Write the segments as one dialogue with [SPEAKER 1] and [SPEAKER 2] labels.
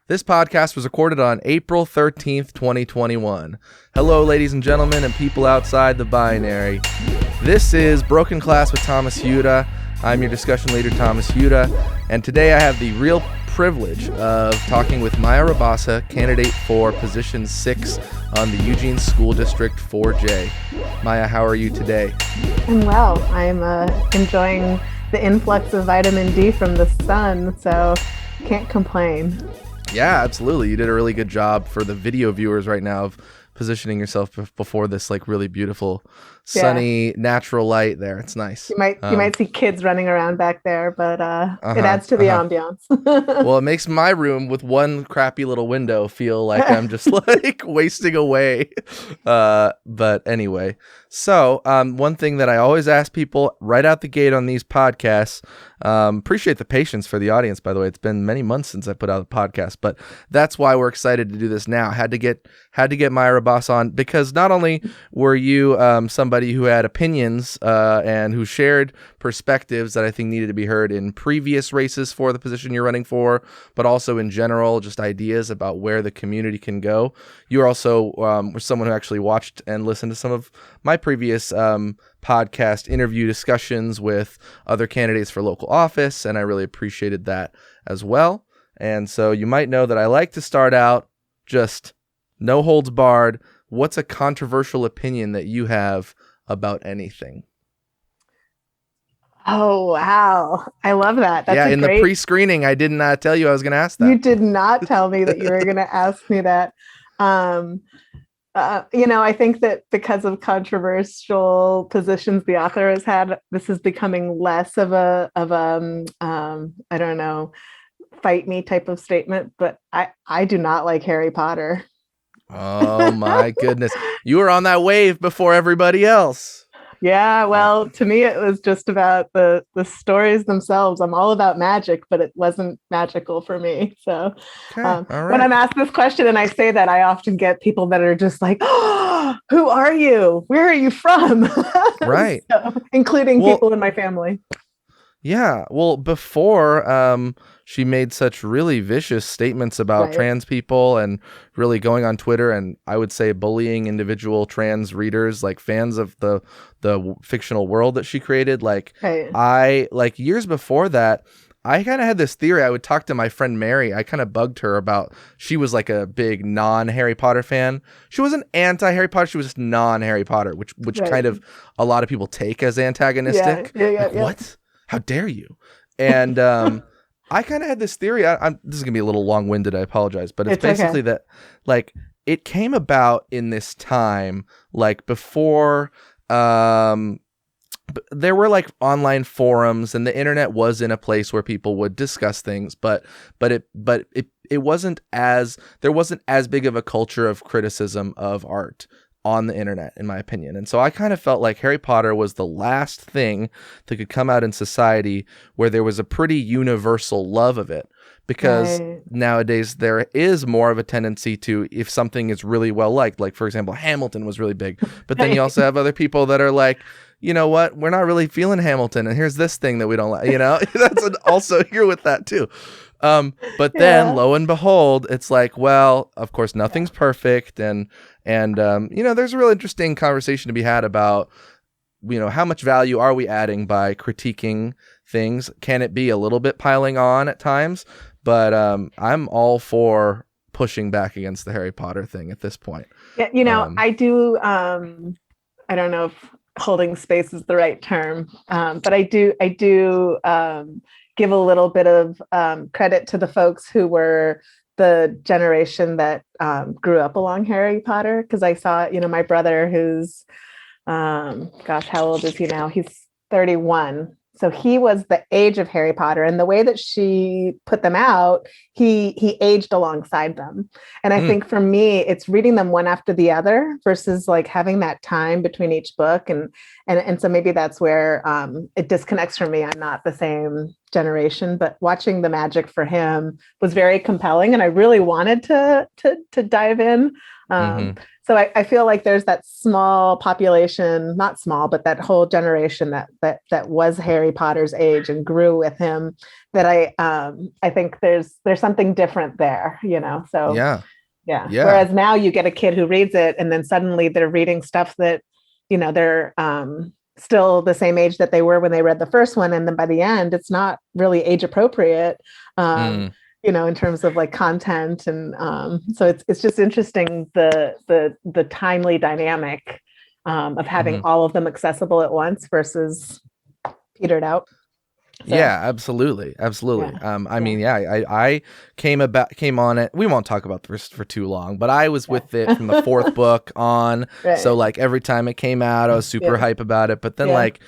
[SPEAKER 1] This podcast was recorded on April 13th, 2021. Hello, ladies and gentlemen, and people outside the binary. This is Broken Class with Thomas Huda. I'm your discussion leader, Thomas Huda, and today I have the real privilege of talking with Maya Rabasa, candidate for position 6 on the Eugene School District 4J. Maya, how are you today?
[SPEAKER 2] I'm well. I'm enjoying the influx of vitamin D from the sun, so can't complain.
[SPEAKER 1] Yeah, absolutely. You did a really good job for the video viewers right now of positioning yourself before this like really beautiful sunny natural light there. It's nice.
[SPEAKER 2] You might see kids running around back there, but it adds to the ambiance.
[SPEAKER 1] Well, it makes my room with one crappy little window feel like I'm just like wasting away. But anyway, so one thing that I always ask people right out the gate on these podcasts, appreciate the patience for the audience, by the way. It's been many months since I put out a podcast, but that's why we're excited to do this now. Had to get Maya Rabasa on because not only were you somebody who had opinions and who shared perspectives that I think needed to be heard in previous races for the position you're running for, but also in general, just ideas about where the community can go. You are also were someone who actually watched and listened to some of my previous podcast interview discussions with other candidates for local office, and I really appreciated that as well. And so you might know that I like to start out just no holds barred. What's a controversial opinion that you have about anything?
[SPEAKER 2] Oh, wow. I love that. That's
[SPEAKER 1] the pre-screening, I did not tell you I was going to ask that.
[SPEAKER 2] You did not tell me that you were going to ask me that. I think that because of controversial positions the author has had, this is becoming less of a I don't know, fight me type of statement, but I do not like Harry Potter.
[SPEAKER 1] Oh my goodness. You were on that wave before everybody else.
[SPEAKER 2] Yeah, well, to me it was just about the stories themselves. I'm all about magic, but it wasn't magical for me. So all right. When I'm asked this question and I say that, I often get people that are just like, oh, who are you? Where are you from?
[SPEAKER 1] Right.
[SPEAKER 2] So, including people in my family.
[SPEAKER 1] Yeah, well, before she made such really vicious statements about trans people and really going on Twitter and I would say bullying individual trans readers, like fans of the fictional world that she created. I years before that, I kind of had this theory. I would talk to my friend Mary. I kind of bugged her about, she was like a big non-Harry Potter fan. She wasn't anti-Harry Potter. She was just non-Harry Potter, which kind of a lot of people take as antagonistic. Yeah. What? How dare you? And I kind of had this theory. This is going to be a little long-winded. I apologize. But it's basically that like it came about in this time, like before there were like online forums and the internet was in a place where people would discuss things, but it wasn't as, there wasn't as big of a culture of criticism of art on the internet, in my opinion. And so I kind of felt like Harry Potter was the last thing that could come out in society where there was a pretty universal love of it. Because nowadays there is more of a tendency to, if something is really well liked, like for example, Hamilton was really big, but then you also have other people that are like, you know what, we're not really feeling Hamilton, and here's this thing that we don't like, that's also here with that too. But then lo and behold, it's like, well, of course nothing's perfect. And there's a real interesting conversation to be had about, how much value are we adding by critiquing things? Can it be a little bit piling on at times? But I'm all for pushing back against the Harry Potter thing at this point.
[SPEAKER 2] Yeah, I do. I don't know if holding space is the right term, but I do give a little bit of credit to the folks who were the generation that grew up along Harry Potter, because I saw, my brother who's, how old is he now? He's 31. So he was the age of Harry Potter, and the way that she put them out, he aged alongside them. And I think for me, it's reading them one after the other versus like having that time between each book. And so maybe that's where it disconnects from me. I'm not the same generation, but watching the magic for him was very compelling, and I really wanted to dive in. So I feel like there's that small population, not small, but that whole generation that was Harry Potter's age and grew with him. That I think there's something different there, So
[SPEAKER 1] Yeah.
[SPEAKER 2] yeah.
[SPEAKER 1] Yeah.
[SPEAKER 2] Whereas now you get a kid who reads it, and then suddenly they're reading stuff that, they're still the same age that they were when they read the first one, and then by the end, it's not really age appropriate.
[SPEAKER 1] Mm.
[SPEAKER 2] In terms of like content, and so it's just interesting the timely dynamic of having
[SPEAKER 1] Mm-hmm.
[SPEAKER 2] all of them accessible at once versus petered out. So,
[SPEAKER 1] Yeah, absolutely. I mean, I came on it. We won't talk about this for too long, but I was with it from the fourth book on.
[SPEAKER 2] right.
[SPEAKER 1] So like every time it came out, I was super hype about it. But then like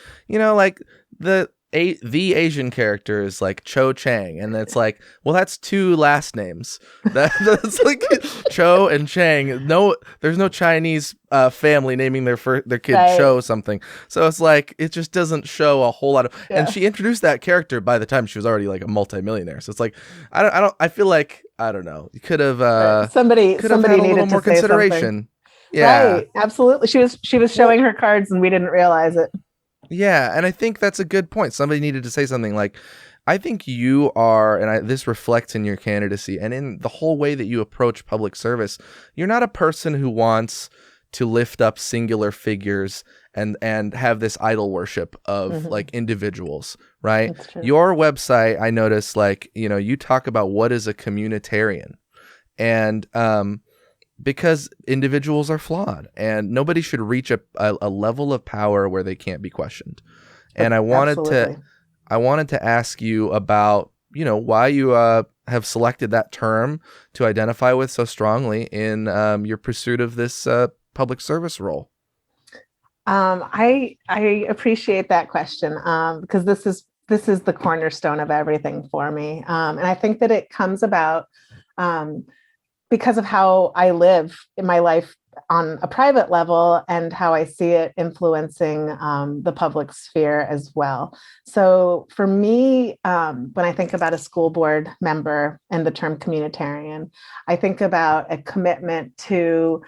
[SPEAKER 1] the Asian character is like Cho Chang, and it's like, well, that's two last names. That's like Cho and Chang. No, there's no Chinese family naming their kid Cho something. So it's like it just doesn't show a whole lot of. And she introduced that character by the time she was already like a multimillionaire. So it's like I feel like I don't know. You could have
[SPEAKER 2] somebody
[SPEAKER 1] had a little more consideration.
[SPEAKER 2] Yeah, right. Absolutely. She was showing her cards, and we didn't realize it.
[SPEAKER 1] Yeah, and I think that's a good point. Somebody needed to say something like, I think you are, and this reflects in your candidacy and in the whole way that you approach public service. You're not a person who wants to lift up singular figures and have this idol worship of like individuals, right? Your website, I noticed, like, you talk about what is a communitarian, and because individuals are flawed and nobody should reach a level of power where they can't be questioned. And I wanted to ask you about, why you have selected that term to identify with so strongly in your pursuit of this public service role.
[SPEAKER 2] I appreciate that question because this is the cornerstone of everything for me. And I think that it comes about because of how I live in my life on a private level and how I see it influencing the public sphere as well. So for me, when I think about a school board member and the term communitarian, I think about a commitment to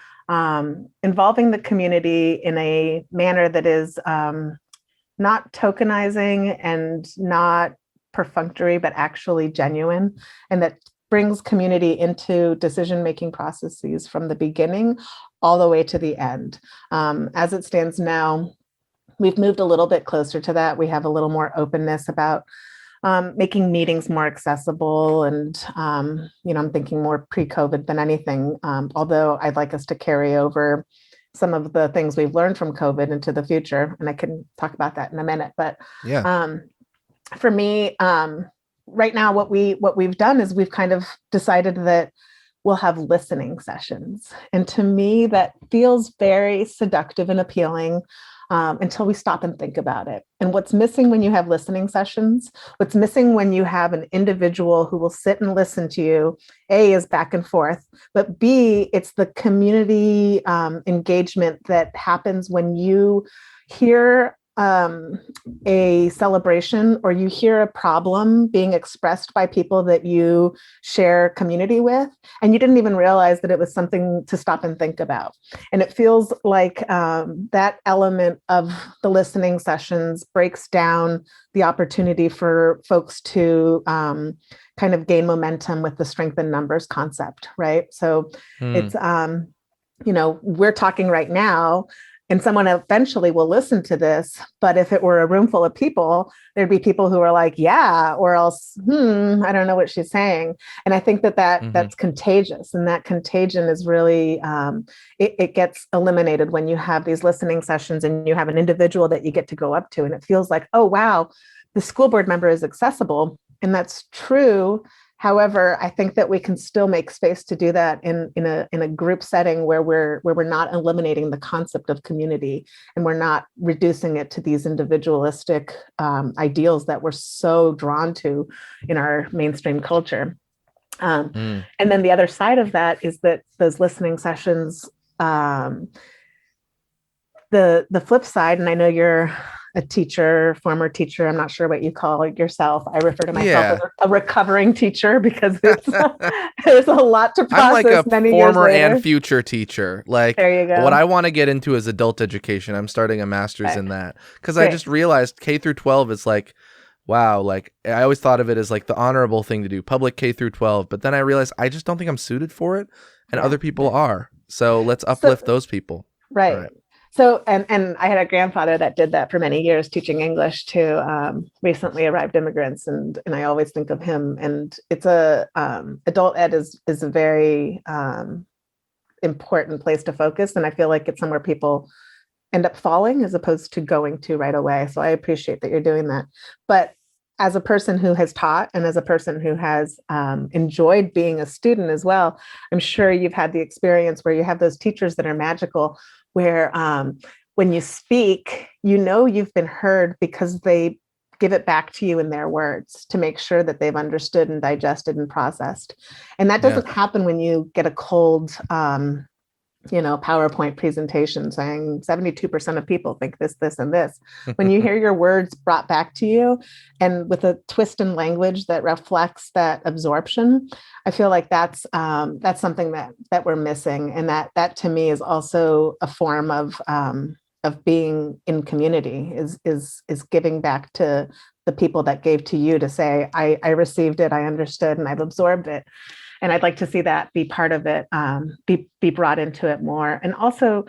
[SPEAKER 2] involving the community in a manner that is not tokenizing and not perfunctory, but actually genuine, and that brings community into decision-making processes from the beginning all the way to the end. As it stands now, we've moved a little bit closer to that. We have a little more openness about making meetings more accessible. And, I'm thinking more pre-COVID than anything, although I'd like us to carry over some of the things we've learned from COVID into the future. And I can talk about that in a minute. But for me, right now, what we've done is we've kind of decided that we'll have listening sessions. And to me, that feels very seductive and appealing until we stop and think about it. And what's missing when you have listening sessions, what's missing when you have an individual who will sit and listen to you, A, is back and forth, but B, it's the community engagement that happens when you hear a celebration or you hear a problem being expressed by people that you share community with, and you didn't even realize that it was something to stop and think about. And it feels like that element of the listening sessions breaks down the opportunity for folks to kind of gain momentum with the strength in numbers concept, right? So it's, we're talking right now, and someone eventually will listen to this. But if it were a room full of people, there'd be people who are like, yeah, or else, I don't know what she's saying. And I think that's contagious. And that contagion is really, it gets eliminated when you have these listening sessions and you have an individual that you get to go up to. And it feels like, oh, wow, the school board member is accessible. And that's true. However, I think that we can still make space to do that in a group setting where we're not eliminating the concept of community and we're not reducing it to these individualistic ideals that we're so drawn to in our mainstream culture. And then the other side of that is that those listening sessions, the flip side, and I know you're a teacher, former teacher. I'm not sure what you call yourself. I refer to myself
[SPEAKER 1] Yeah.
[SPEAKER 2] as a recovering teacher because it's there's a lot to
[SPEAKER 1] I'm like
[SPEAKER 2] process
[SPEAKER 1] a
[SPEAKER 2] many years
[SPEAKER 1] former
[SPEAKER 2] later.
[SPEAKER 1] and future teacher. Like,
[SPEAKER 2] There you
[SPEAKER 1] what
[SPEAKER 2] go.
[SPEAKER 1] I want to get into is adult education. I'm starting a master's
[SPEAKER 2] Right.
[SPEAKER 1] in that because I
[SPEAKER 2] Great.
[SPEAKER 1] just realized K through 12 is like, wow, like I always thought of it as like the honorable thing to do, public K through 12. But then I realized I just don't think I'm suited for it, and
[SPEAKER 2] Yeah.
[SPEAKER 1] other people are. So let's
[SPEAKER 2] So,
[SPEAKER 1] uplift those people.
[SPEAKER 2] right.
[SPEAKER 1] Right.
[SPEAKER 2] So, and I had a grandfather that did that for many years, teaching English to recently arrived immigrants, and I always think of him. And it's adult ed is a very important place to focus, and I feel like it's somewhere people end up falling as opposed to going to right away. So I appreciate that you're doing that. But as a person who has taught and as a person who has enjoyed being a student as well, I'm sure you've had the experience where you have those teachers that are magical, where when you speak, you know you've been heard because they give it back to you in their words to make sure that they've understood and digested and processed. And that
[SPEAKER 1] Yeah.
[SPEAKER 2] doesn't happen when you get a cold PowerPoint presentation saying 72% of people think this, this, and this. When you hear your words brought back to you and with a twist in language that reflects that absorption, I feel like that's something that we're missing. And that to me is also a form of being in community, is giving back to the people that gave to you to say, I received it, I understood, and I've absorbed it. And I'd like to see that be part of it, be brought into it more. And also,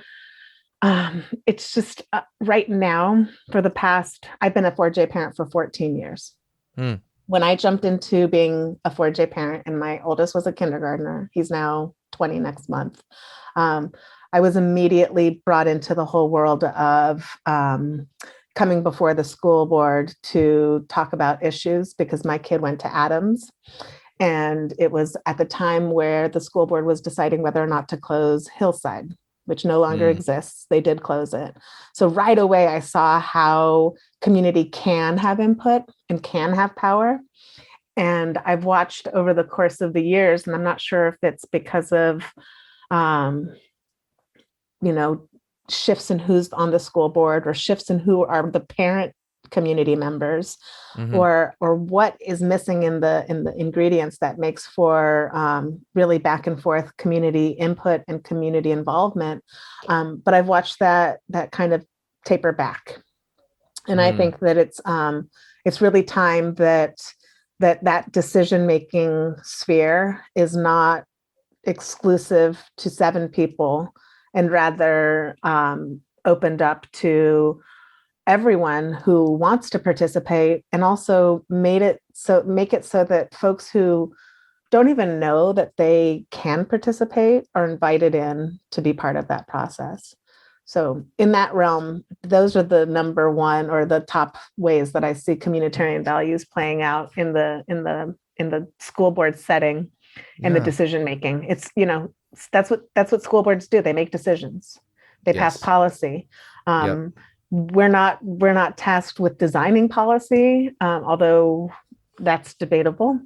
[SPEAKER 2] it's just right now, I've been a 4J parent for 14 years.
[SPEAKER 1] Mm.
[SPEAKER 2] When I jumped into being a 4J parent, and my oldest was a kindergartner, he's now 20 next month, I was immediately brought into the whole world of coming before the school board to talk about issues because my kid went to Adams. And it was at the time where the school board was deciding whether or not to close Hillside, which no longer exists. They did close it. So right away, I saw how community can have input and can have power. And I've watched over the course of the years, and I'm not sure if it's because of, shifts in who's on the school board or shifts in who are the parent community members, or what is missing in the ingredients that makes for really back and forth community input and community involvement. But I've watched that kind of taper back, and I think that it's really time that decision making sphere is not exclusive to 7 people, and rather opened up to everyone who wants to participate, and also make it so that folks who don't even know that they can participate are invited in to be part of that process. So in that realm, those are the number one or the top ways that I see communitarian values playing out in the school board setting and the decision making. It's, that's what school boards do. They make decisions. They pass policy. We're not tasked with designing policy, although that's debatable.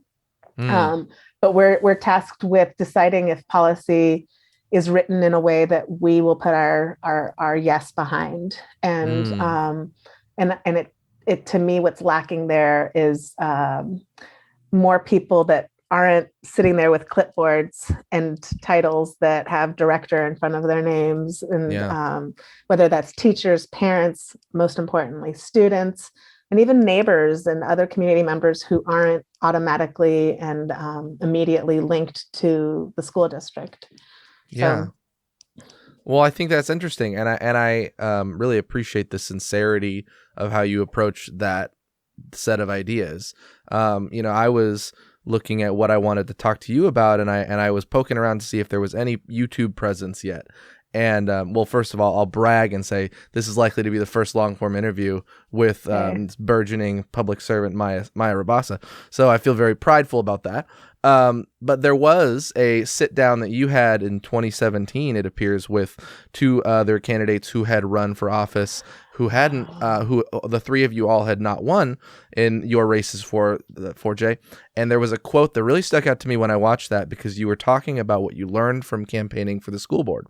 [SPEAKER 2] But we're tasked with deciding if policy is written in a way that we will put our yes behind. And it to me, what's lacking there is more people that aren't sitting there with clipboards and titles that have director in front of their names, and whether that's teachers, parents, most importantly, students, and even neighbors and other community members who aren't automatically and immediately linked to the school district.
[SPEAKER 1] Yeah. Well, I think that's interesting, and I really appreciate the sincerity of how you approach that set of ideas. I was looking at what I wanted to talk to you about, and I was poking around to see if there was any YouTube presence yet. And well, first of all, I'll brag and say this is likely to be the first long form interview with burgeoning public servant Maya Rabasa. So I feel very prideful about that. But there was a sit down that you had in 2017, it appears, with 2 other candidates who had run for office, who hadn't, who the 3 of you all had not won in your races for the 4J. And there was a quote that really stuck out to me when I watched that, because you were talking about what you learned from campaigning for the school board.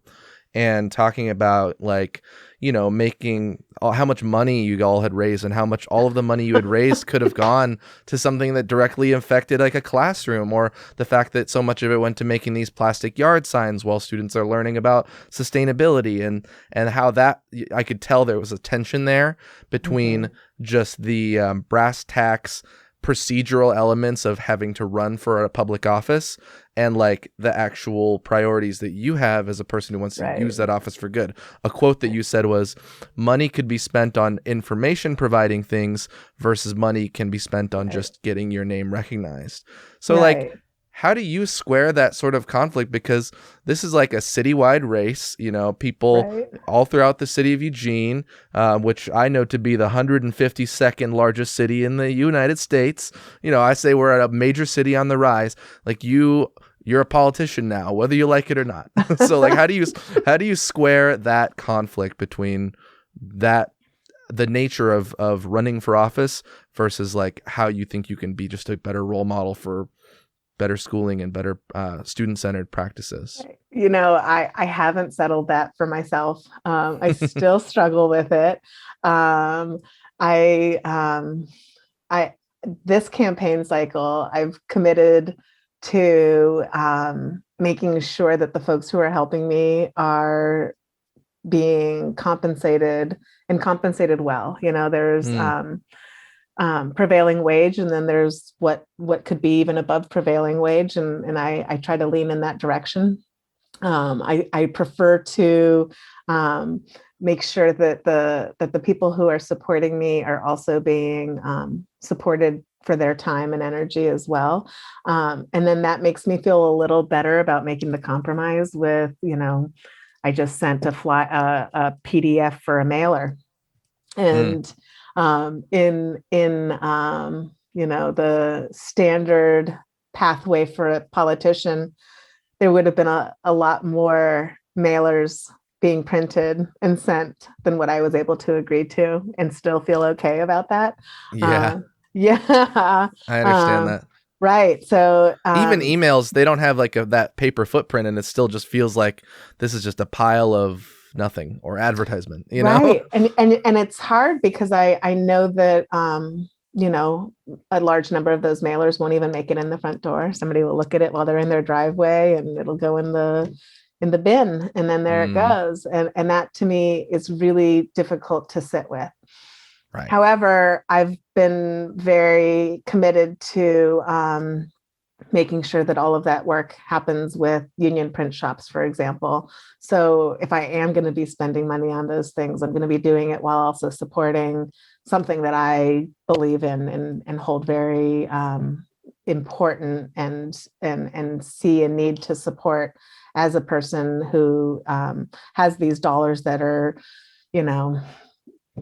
[SPEAKER 1] and talking about like, making how much money you all had raised and how much all of the money you had raised could have gone to something that directly affected like a classroom, or the fact that so much of it went to making these plastic yard signs while students are learning about sustainability, and how that I could tell there was a tension there between just the brass tacks procedural elements of having to run for a public office and like the actual priorities that you have as a person who wants to use that office for good. A quote that you said was, money could be spent on information providing things versus money can be spent on just getting your name recognized. So like, how do you square that sort of conflict? Because this is like a citywide race, people all throughout the city of Eugene, which I know to be the 152nd largest city in the United States. I say we're at a major city on the rise. Like you're a politician now, whether you like it or not. So like, how do you square that conflict between the nature of running for office versus like how you think you can be just a better role model for better schooling and better student-centered practices?
[SPEAKER 2] I haven't settled that for myself. I still struggle with it. This campaign cycle, I've committed to making sure that the folks who are helping me are being compensated and compensated well. There's prevailing wage, and then there's what could be even above prevailing wage, and I try to lean in that direction. I prefer to make sure that the people who are supporting me are also being supported for their time and energy as well. And then that makes me feel a little better about making the compromise with, I just sent a PDF for a mailer, and in the standard pathway for a politician, there would have been a lot more mailers being printed and sent than what I was able to agree to, and still feel okay about that.
[SPEAKER 1] Yeah.
[SPEAKER 2] Yeah.
[SPEAKER 1] I understand that.
[SPEAKER 2] Right. So
[SPEAKER 1] even emails, they don't have like that paper footprint, and it still just feels like this is just a pile of nothing or advertisement,
[SPEAKER 2] right. And it's hard because I know that a large number of those mailers won't even make it in the front door. Somebody will look at it while they're in their driveway, and it'll go in the bin, and then there it goes. And that to me is really difficult to sit with.
[SPEAKER 1] Right.
[SPEAKER 2] However, I've been very committed to making sure that all of that work happens with union print shops, for example. So if I am going to be spending money on those things, I'm going to be doing it while also supporting something that I believe in and hold very important and see a need to support as a person who has these dollars that are,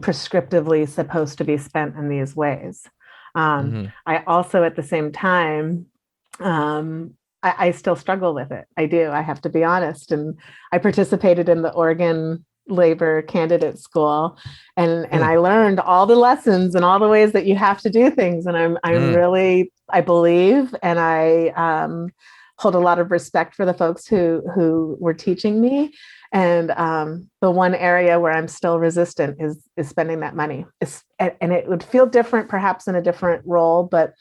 [SPEAKER 2] prescriptively supposed to be spent in these ways. I also, at the same time, I still struggle with it. I do. I have to be honest. And I participated in the Oregon labor candidate school, and I learned all the lessons and all the ways that you have to do things. And I'm really, I believe, and I hold a lot of respect for the folks who were teaching me. And the one area where I'm still resistant is spending that money. And it would feel different, perhaps in a different role. But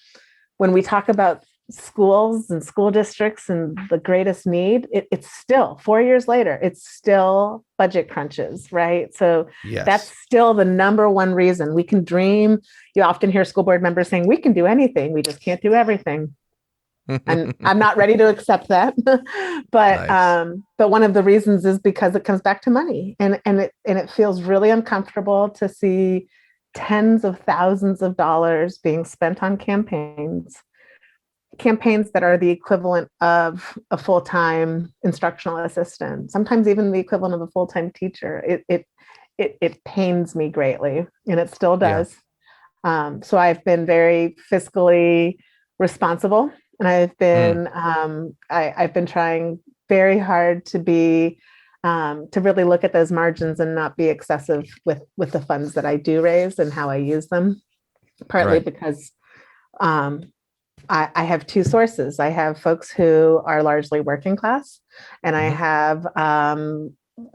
[SPEAKER 2] when we talk about schools and school districts and the greatest need, it's still 4 years later, it's still budget crunches, right? So that's still the number one reason. We can dream. You often hear school board members saying, we can do anything, we just can't do everything. And I'm not ready to accept that. But one of the reasons is because it comes back to money. And it feels really uncomfortable to see tens of thousands of dollars being spent on campaigns that are the equivalent of a full-time instructional assistant, sometimes even the equivalent of a full-time teacher. It pains me greatly, and it still does. So I've been very fiscally responsible, and I've been I've been trying very hard to be to really look at those margins and not be excessive with the funds that I do raise and how I use them. Partly because I have two sources. I have folks who are largely working class, and I have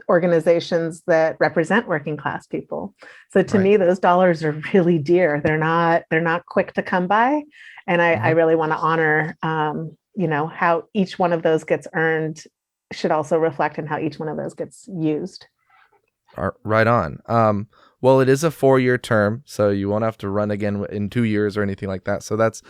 [SPEAKER 2] organizations that represent working class people. So to
[SPEAKER 1] Right.
[SPEAKER 2] me, those dollars are really dear. They're not quick to come by. And I really want to honor, how each one of those gets earned should also reflect in how each one of those gets used.
[SPEAKER 1] Right on. Well, it is a 4-year term, so you won't have to run again in 2 years or anything like that. So that's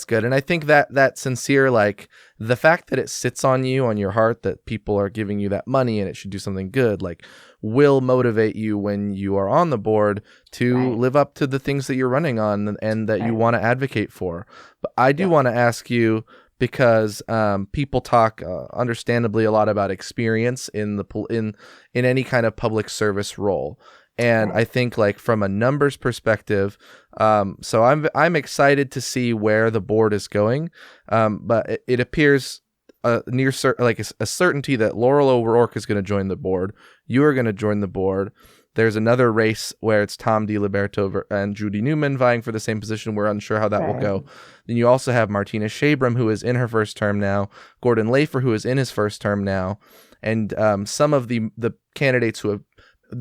[SPEAKER 1] good. And I think that sincere, like the fact that it sits on you, on your heart, that people are giving you that money and it should do something good, like will motivate you when you are on the board to live up to the things that you're running on and that you want to advocate for. But I do want to ask you, because people talk understandably a lot about experience in any kind of public service role. And I think, like, from a numbers perspective, so I'm excited to see where the board is going, but it appears near a certainty that Laurel O'Rourke is going to join the board. You are going to join the board. There's another race where it's Tom DiLiberto and Judy Newman vying for the same position. We're unsure how that will go. Then you also have Martina Shabram, who is in her first term now, Gordon Lafer, who is in his first term now, and some of the candidates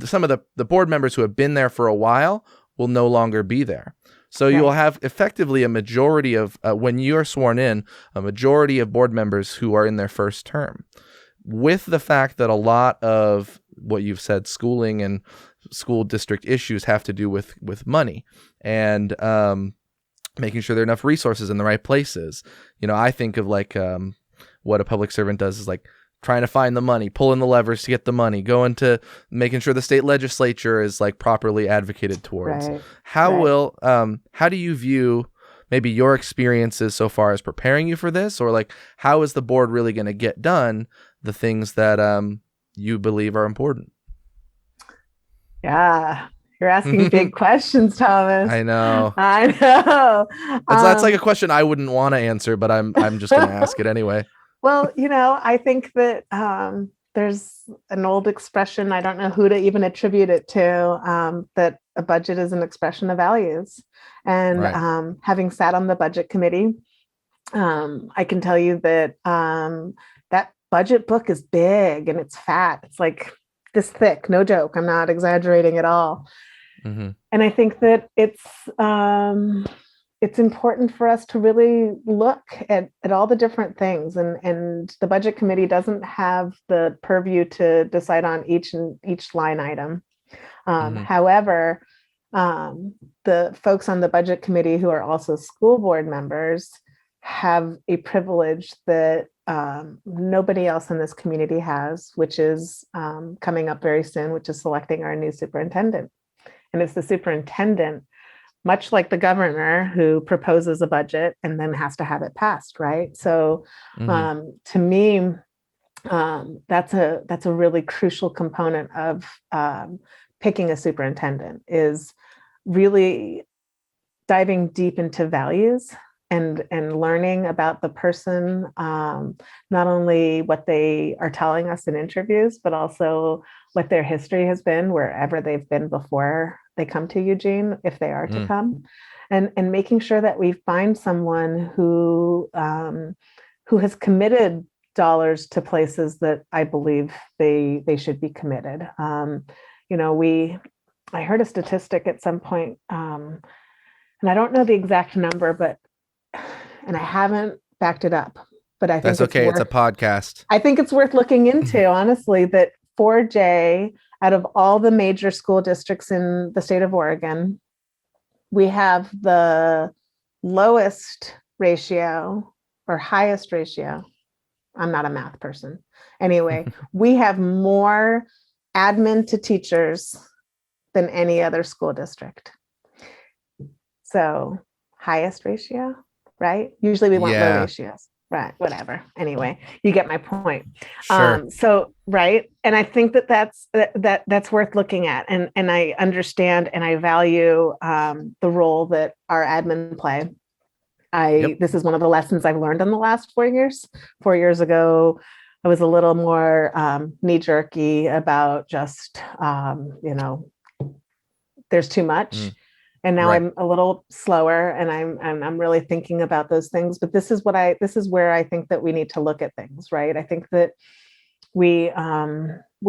[SPEAKER 1] some of the board members who have been there for a while will no longer be there. So you'll have effectively a majority of, when you are sworn in, a majority of board members who are in their first term. With the fact that a lot of what you've said, schooling and school district issues have to do with money and making sure there are enough resources in the right places. I think of like what a public servant does is like trying to find the money, pulling the levers to get the money, going to making sure the state legislature is like properly advocated towards. How do you view maybe your experiences so far as preparing you for this, or like how is the board really going to get done the things that you believe are important?
[SPEAKER 2] Yeah, you're asking big questions, Thomas.
[SPEAKER 1] I know. That's like a question I wouldn't want to answer, but I'm just going to ask it anyway.
[SPEAKER 2] Well, I think that there's an old expression, I don't know who to even attribute it to, that a budget is an expression of values. And having sat on the budget committee, I can tell you that that budget book is big and it's fat. It's like this thick, no joke. I'm not exaggerating at all. Mm-hmm. And I think that it's important for us to really look at all the different things, and the budget committee doesn't have the purview to decide on each line item. However, the folks on the budget committee who are also school board members have a privilege that nobody else in this community has, which is coming up very soon, which is selecting our new superintendent. And it's the superintendent, much like the governor, who proposes a budget and then has to have it passed, right? So to me, that's a really crucial component of picking a superintendent, is really diving deep into values and learning about the person, not only what they are telling us in interviews, but also what their history has been wherever they've been before they come to Eugene, if they are to come, and making sure that we find someone who has committed dollars to places that I believe they should be committed. I heard a statistic at some point, and I don't know the exact number, and I haven't backed it up, but I think
[SPEAKER 1] that's okay. It's a podcast.
[SPEAKER 2] I think it's worth looking into, honestly, that 4J, out of all the major school districts in the state of Oregon, we have the lowest ratio or highest ratio. I'm not a math person. Anyway, we have more admin to teachers than any other school district. So highest ratio, right? Usually we want low ratios. Right, whatever. Anyway, you get my point.
[SPEAKER 1] Sure.
[SPEAKER 2] Right. And I think that's worth looking at. And I understand and I value the role that our admin play. This is one of the lessons I've learned in the last 4 years. 4 years ago, I was a little more knee-jerky about just, there's too much. And now I'm a little slower, and I'm really thinking about those things. But this is where I think that we need to look at things, right? I think that we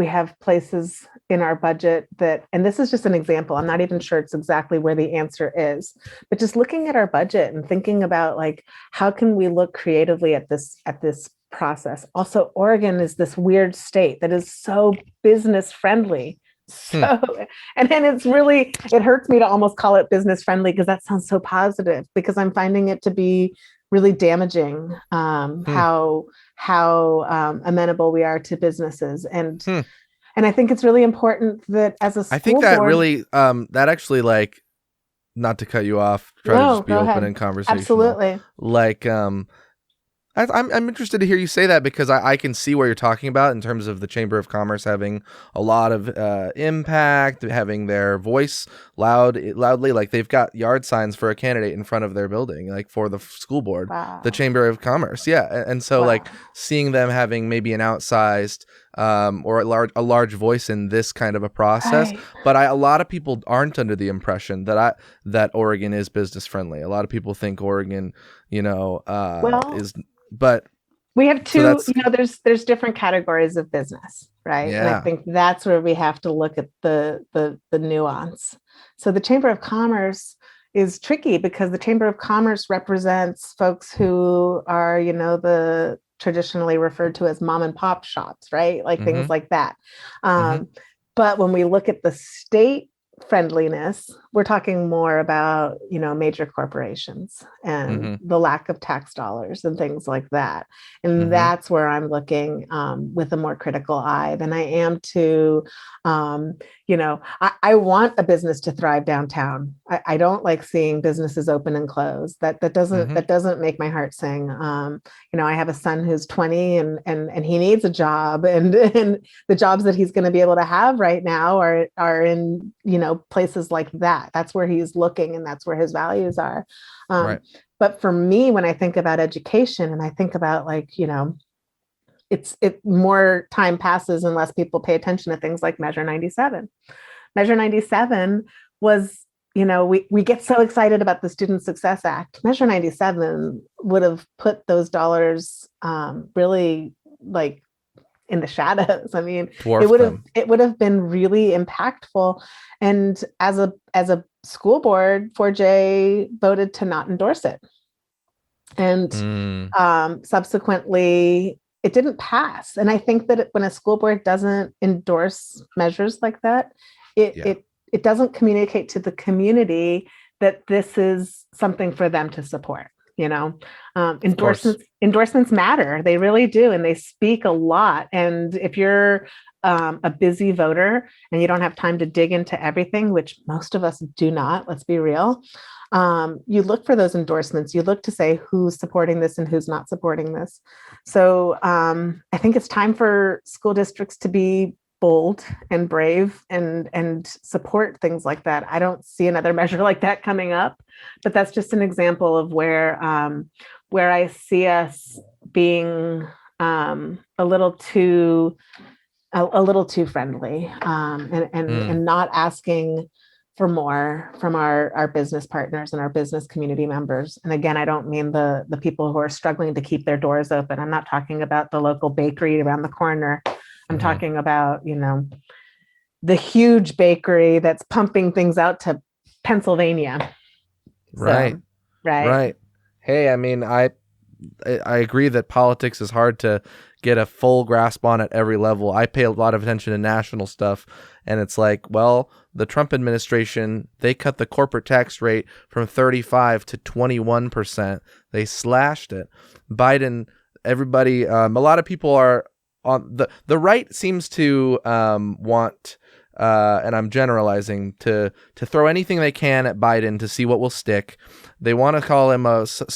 [SPEAKER 2] have places in our budget that, and this is just an example, I'm not even sure it's exactly where the answer is, but just looking at our budget and thinking about like, how can we look creatively at this process? Also, Oregon is this weird state that is so business friendly.
[SPEAKER 1] Hmm.
[SPEAKER 2] So, and then it hurts me to almost call it business friendly because that sounds so positive, because I'm finding it to be really damaging,
[SPEAKER 1] Hmm.
[SPEAKER 2] how amenable we are to businesses.
[SPEAKER 1] Hmm.
[SPEAKER 2] And I think it's really important that as a
[SPEAKER 1] I think
[SPEAKER 2] school
[SPEAKER 1] that
[SPEAKER 2] board.
[SPEAKER 1] really, that actually, like, not to cut you off, try to
[SPEAKER 2] No,
[SPEAKER 1] just be
[SPEAKER 2] go
[SPEAKER 1] open
[SPEAKER 2] ahead.
[SPEAKER 1] and conversational.
[SPEAKER 2] Absolutely.
[SPEAKER 1] Like, I'm interested to hear you say that, because I can see what you're talking about in terms of the Chamber of Commerce having a lot of impact, having their voice loudly. Like, they've got yard signs for a candidate in front of their building, like for the school board,
[SPEAKER 2] Wow.
[SPEAKER 1] the Chamber of Commerce. Yeah. And so
[SPEAKER 2] Wow.
[SPEAKER 1] like seeing them having maybe an outsized or a large voice in this kind of a process.
[SPEAKER 2] Right.
[SPEAKER 1] But a lot of people aren't under the impression that Oregon is business friendly. A lot of people think Oregon,
[SPEAKER 2] Well,
[SPEAKER 1] is. But
[SPEAKER 2] we have two,
[SPEAKER 1] so
[SPEAKER 2] there's different categories of business, right? And I
[SPEAKER 1] yeah.
[SPEAKER 2] think that's where we have to look at the nuance. So the Chamber of Commerce is tricky because the Chamber of Commerce represents folks who are, the traditionally referred to as mom and pop shops, right? Like things like that. But when we look at the state friendliness, we're talking more about, major corporations and the lack of tax dollars and things like that. And that's where I'm looking with a more critical eye than I am to, I want a business to thrive downtown. I don't like seeing businesses open and close. That doesn't make my heart sing. I have a son who's 20 and he needs a job, and the jobs that he's going to be able to have right now are in, places like that. That's where he's looking, and that's where his values are.
[SPEAKER 1] Right.
[SPEAKER 2] But for me, when I think about education and I think about more time passes and less people pay attention to things like Measure 97. Measure 97 was, we get so excited about the Student Success Act. Measure 97 would have put those dollars really like in the shadows. I mean, it would have been really impactful. And as a school board, 4J voted to not endorse it. And subsequently, it didn't pass. And I think that when a school board doesn't endorse measures like that, it doesn't communicate to the community that this is something for them to support. Endorsements matter. They really do. And they speak a lot. And if you're a busy voter and you don't have time to dig into everything, which most of us do not, let's be real, you look for those endorsements. You look to say who's supporting this and who's not supporting this. So I think it's time for school districts to be bold and brave and support things like that. I don't see another measure like that coming up, but that's just an example of where I see us being a little too friendly and not asking for more from our business partners and our business community members. And again, I don't mean the people who are struggling to keep their doors open. I'm not talking about the local bakery around the corner. I'm talking about, the huge bakery that's pumping things out to Pennsylvania.
[SPEAKER 1] Right.
[SPEAKER 2] So, right.
[SPEAKER 1] Hey, I mean, I agree that politics is hard to get a full grasp on at every level. I pay a lot of attention to national stuff, and it's like, well, the Trump administration, they cut the corporate tax rate from 35 to 21%. They slashed it. Biden, everybody, a lot of people are on the right seems to want, and I'm generalizing, to throw anything they can at Biden to see what will stick. They want to call him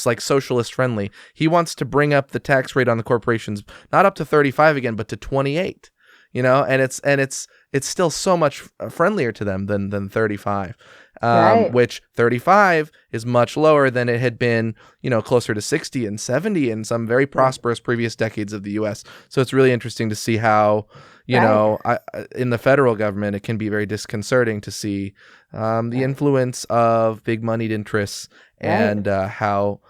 [SPEAKER 1] like socialist friendly. He wants to bring up the tax rate on the corporations, not up to 35 again, but to 28. And it's still so much friendlier to them than 35.
[SPEAKER 2] Right.
[SPEAKER 1] Which 35 is much lower than it had been, closer to 60 and 70 in some very prosperous previous decades of the U.S. So it's really interesting to see how, in the federal government, it can be very disconcerting to see the influence of big moneyed interests and how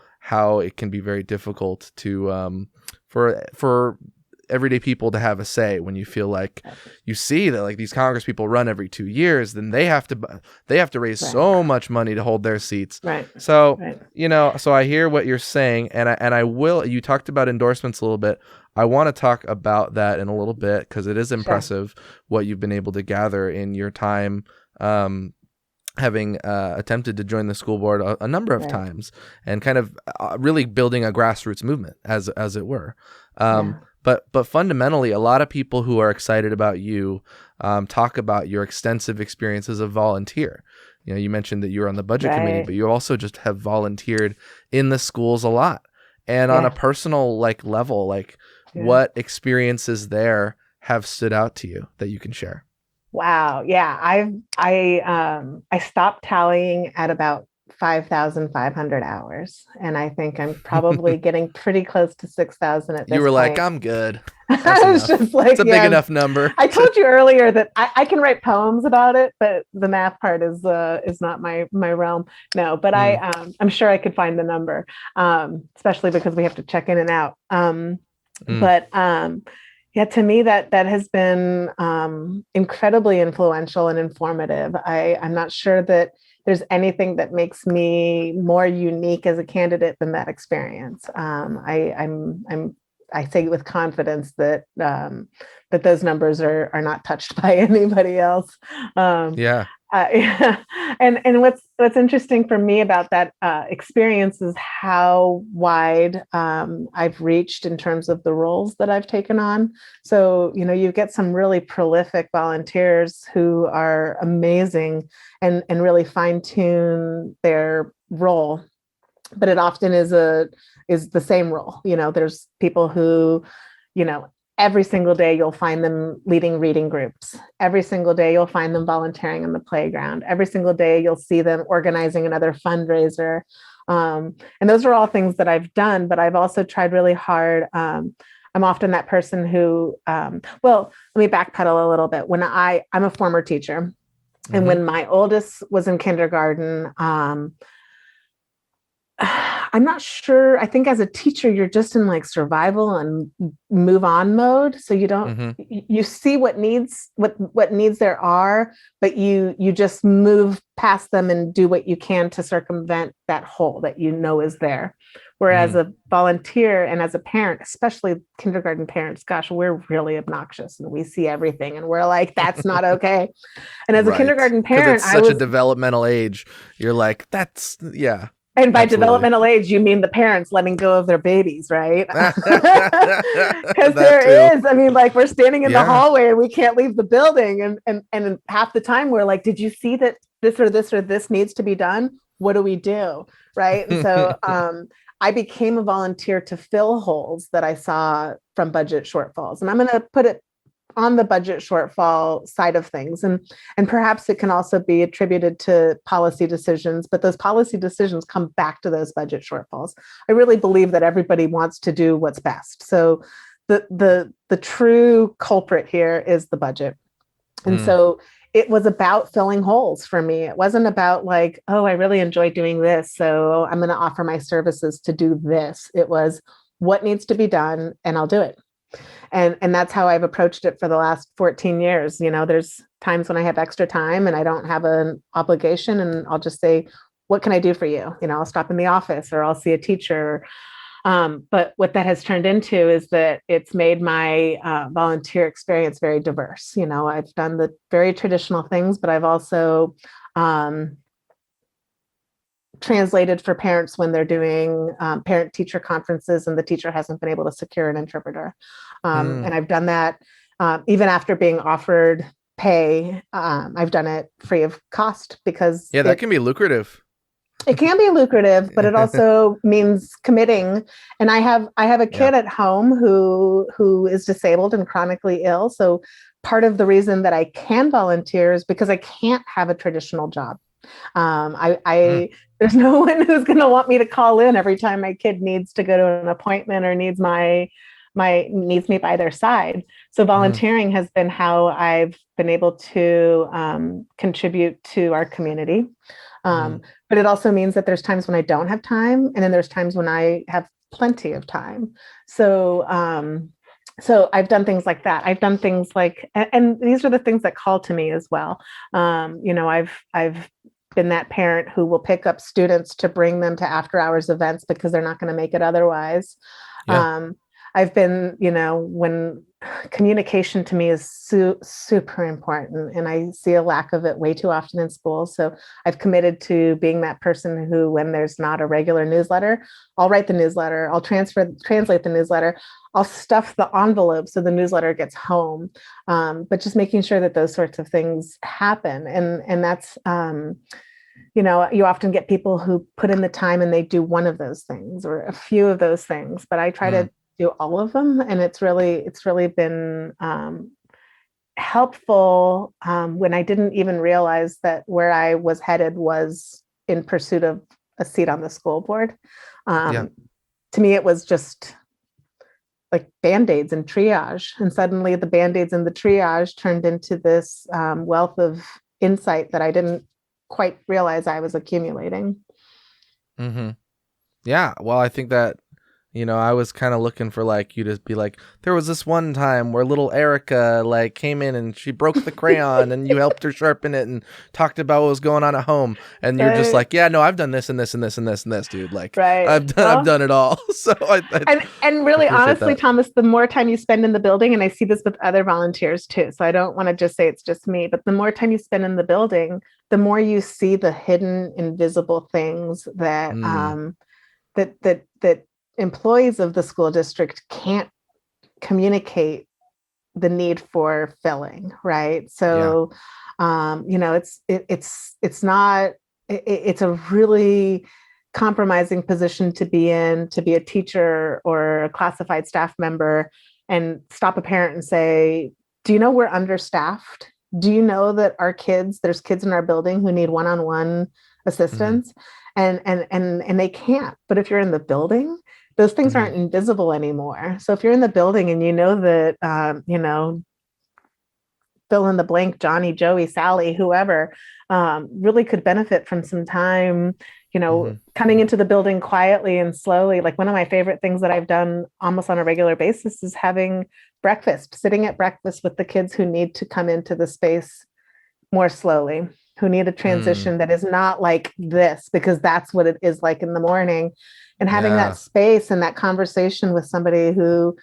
[SPEAKER 1] it can be very difficult to for everyday people to have a say. When you feel like you see that like these Congress people run every 2 years, then they have to raise so much money to hold their seats.
[SPEAKER 2] Right.
[SPEAKER 1] So, so I hear what you're saying, and I will, you talked about endorsements a little bit. I want to talk about that in a little bit, because it is impressive what you've been able to gather in your time, having attempted to join the school board a number of times, and kind of really building a grassroots movement, as it were. But fundamentally, a lot of people who are excited about you talk about your extensive experience as a volunteer. You mentioned that you were on the budget committee, but you also just have volunteered in the schools a lot. And on a personal level, what experiences there have stood out to you that you can share?
[SPEAKER 2] Wow. Yeah. I stopped tallying at about 5,500 hours. And I think I'm probably getting pretty close to 6,000 at this point.
[SPEAKER 1] You were like, I'm good.
[SPEAKER 2] I was just like,
[SPEAKER 1] it's a big enough number.
[SPEAKER 2] I told you earlier that I can write poems about it, but the math part is not my realm. No, but I'm sure I could find the number, especially because we have to check in and out. But yeah, to me, that has been incredibly influential and informative. I'm not sure that there's anything that makes me more unique as a candidate than that experience. I say with confidence that that those numbers are not touched by anybody else. And what's interesting for me about that experience is how wide I've reached in terms of the roles that I've taken on. So, you get some really prolific volunteers who are amazing and really fine tune their role, but it often is the same role. There's people who, every single day you'll find them leading reading groups. Every single day you'll find them volunteering on the playground. Every single day you'll see them organizing another fundraiser. And those are all things that I've done, but I've also tried really hard. I'm often that person who, let me backpedal a little bit. I'm a former teacher. And when my oldest was in kindergarten, I'm not sure. I think as a teacher, you're just in survival and move on mode. So you don't, you see what needs there are, but you just move past them and do what you can to circumvent that hole that is there. Whereas a volunteer and as a parent, especially kindergarten parents, gosh, we're really obnoxious and we see everything and we're like, that's not okay. And as a kindergarten parent,
[SPEAKER 1] it's such a developmental age. You're like,
[SPEAKER 2] And by developmental age, you mean the parents letting go of their babies, right? Because there is, we're standing in the hallway and we can't leave the building. And half the time we're like, did you see that this or this or this needs to be done? What do we do? Right. And so I became a volunteer to fill holes that I saw from budget shortfalls. And I'm going to put it on the budget shortfall side of things. And perhaps it can also be attributed to policy decisions, but those policy decisions come back to those budget shortfalls. I really believe that everybody wants to do what's best. So the true culprit here is the budget. And so it was about filling holes for me. It wasn't about I really enjoy doing this, so I'm going to offer my services to do this. It was what needs to be done and I'll do it. And that's how I've approached it for the last 14 years. There's times when I have extra time and I don't have an obligation and I'll just say, what can I do for you? I'll stop in the office or I'll see a teacher. But what that has turned into is that it's made my volunteer experience very diverse. I've done the very traditional things, but I've also translated for parents when they're doing parent-teacher conferences and the teacher hasn't been able to secure an interpreter. And I've done that even after being offered pay. I've done it free of cost because
[SPEAKER 1] that can be lucrative.
[SPEAKER 2] It can be lucrative, but it also means committing. And I have a kid at home who is disabled and chronically ill. So part of the reason that I can volunteer is because I can't have a traditional job. There's no one who's going to want me to call in every time my kid needs to go to an appointment or needs needs me by their side. So volunteering has been how I've been able to contribute to our community. But it also means that there's times when I don't have time, and then there's times when I have plenty of time. So So I've done things like that. I've done things like, and these are the things that call to me as well. I've been that parent who will pick up students to bring them to after hours events because they're not going to make it otherwise.
[SPEAKER 1] Yeah.
[SPEAKER 2] I've been, when communication to me is super important, and I see a lack of it way too often in schools. So I've committed to being that person who, when there's not a regular newsletter, I'll write the newsletter, I'll translate the newsletter, I'll stuff the envelope so the newsletter gets home. But just making sure that those sorts of things happen. And that's, you often get people who put in the time and they do one of those things or a few of those things, but I try to do all of them. And it's really been helpful when I didn't even realize that where I was headed was in pursuit of a seat on the school board. To me, it was just like Band-Aids and triage. And suddenly the Band-Aids and the triage turned into this wealth of insight that I didn't quite realize I was accumulating.
[SPEAKER 1] Mm-hmm. Yeah. Well, I think that, I was kind of looking for like you to be like, there was this one time where little Erica like came in and she broke the crayon and you helped her sharpen it and talked about what was going on at home. And you're just like, yeah, no, I've done this and this and this and this and this, dude. Like, I've done it all. So
[SPEAKER 2] and really honestly, that. Thomas, the more time you spend in the building, and I see this with other volunteers too, so I don't want to just say it's just me, but the more time you spend in the building, the more you see the hidden, invisible things that that employees of the school district can't communicate the need for filling, right? So, it's a really compromising position to be in, to be a teacher or a classified staff member and stop a parent and say, do you know we're understaffed? Do you know that there's kids in our building who need one-on-one assistance? And they can't. But if you're in the building, those things aren't invisible anymore. So if you're in the building and you know that, fill in the blank, Johnny, Joey, Sally, whoever, really could benefit from some time, coming into the building quietly and slowly. Like one of my favorite things that I've done almost on a regular basis is having breakfast, sitting at breakfast with the kids who need to come into the space more slowly, who need a transition that is not like this, because that's what it is like in the morning. And having that space and that conversation with somebody who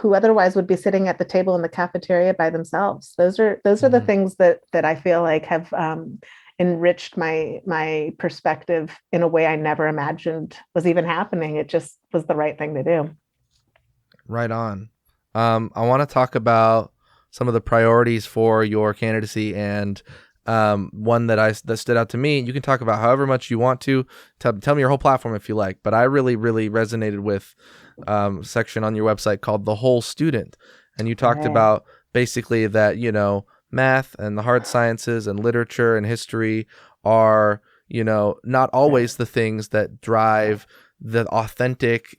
[SPEAKER 2] otherwise would be sitting at the table in the cafeteria by themselves. Those are the things that I feel like have enriched my perspective in a way I never imagined was even happening. It just was the right thing to do.
[SPEAKER 1] Right on. I want to talk about some of the priorities for your candidacy, and one that stood out to me. You can talk about however much you want to. Tell me your whole platform if you like, but I really, really resonated with section on your website called The Whole Student. And you talked about basically that, math and the hard sciences and literature and history are, not always the things that drive the authentic,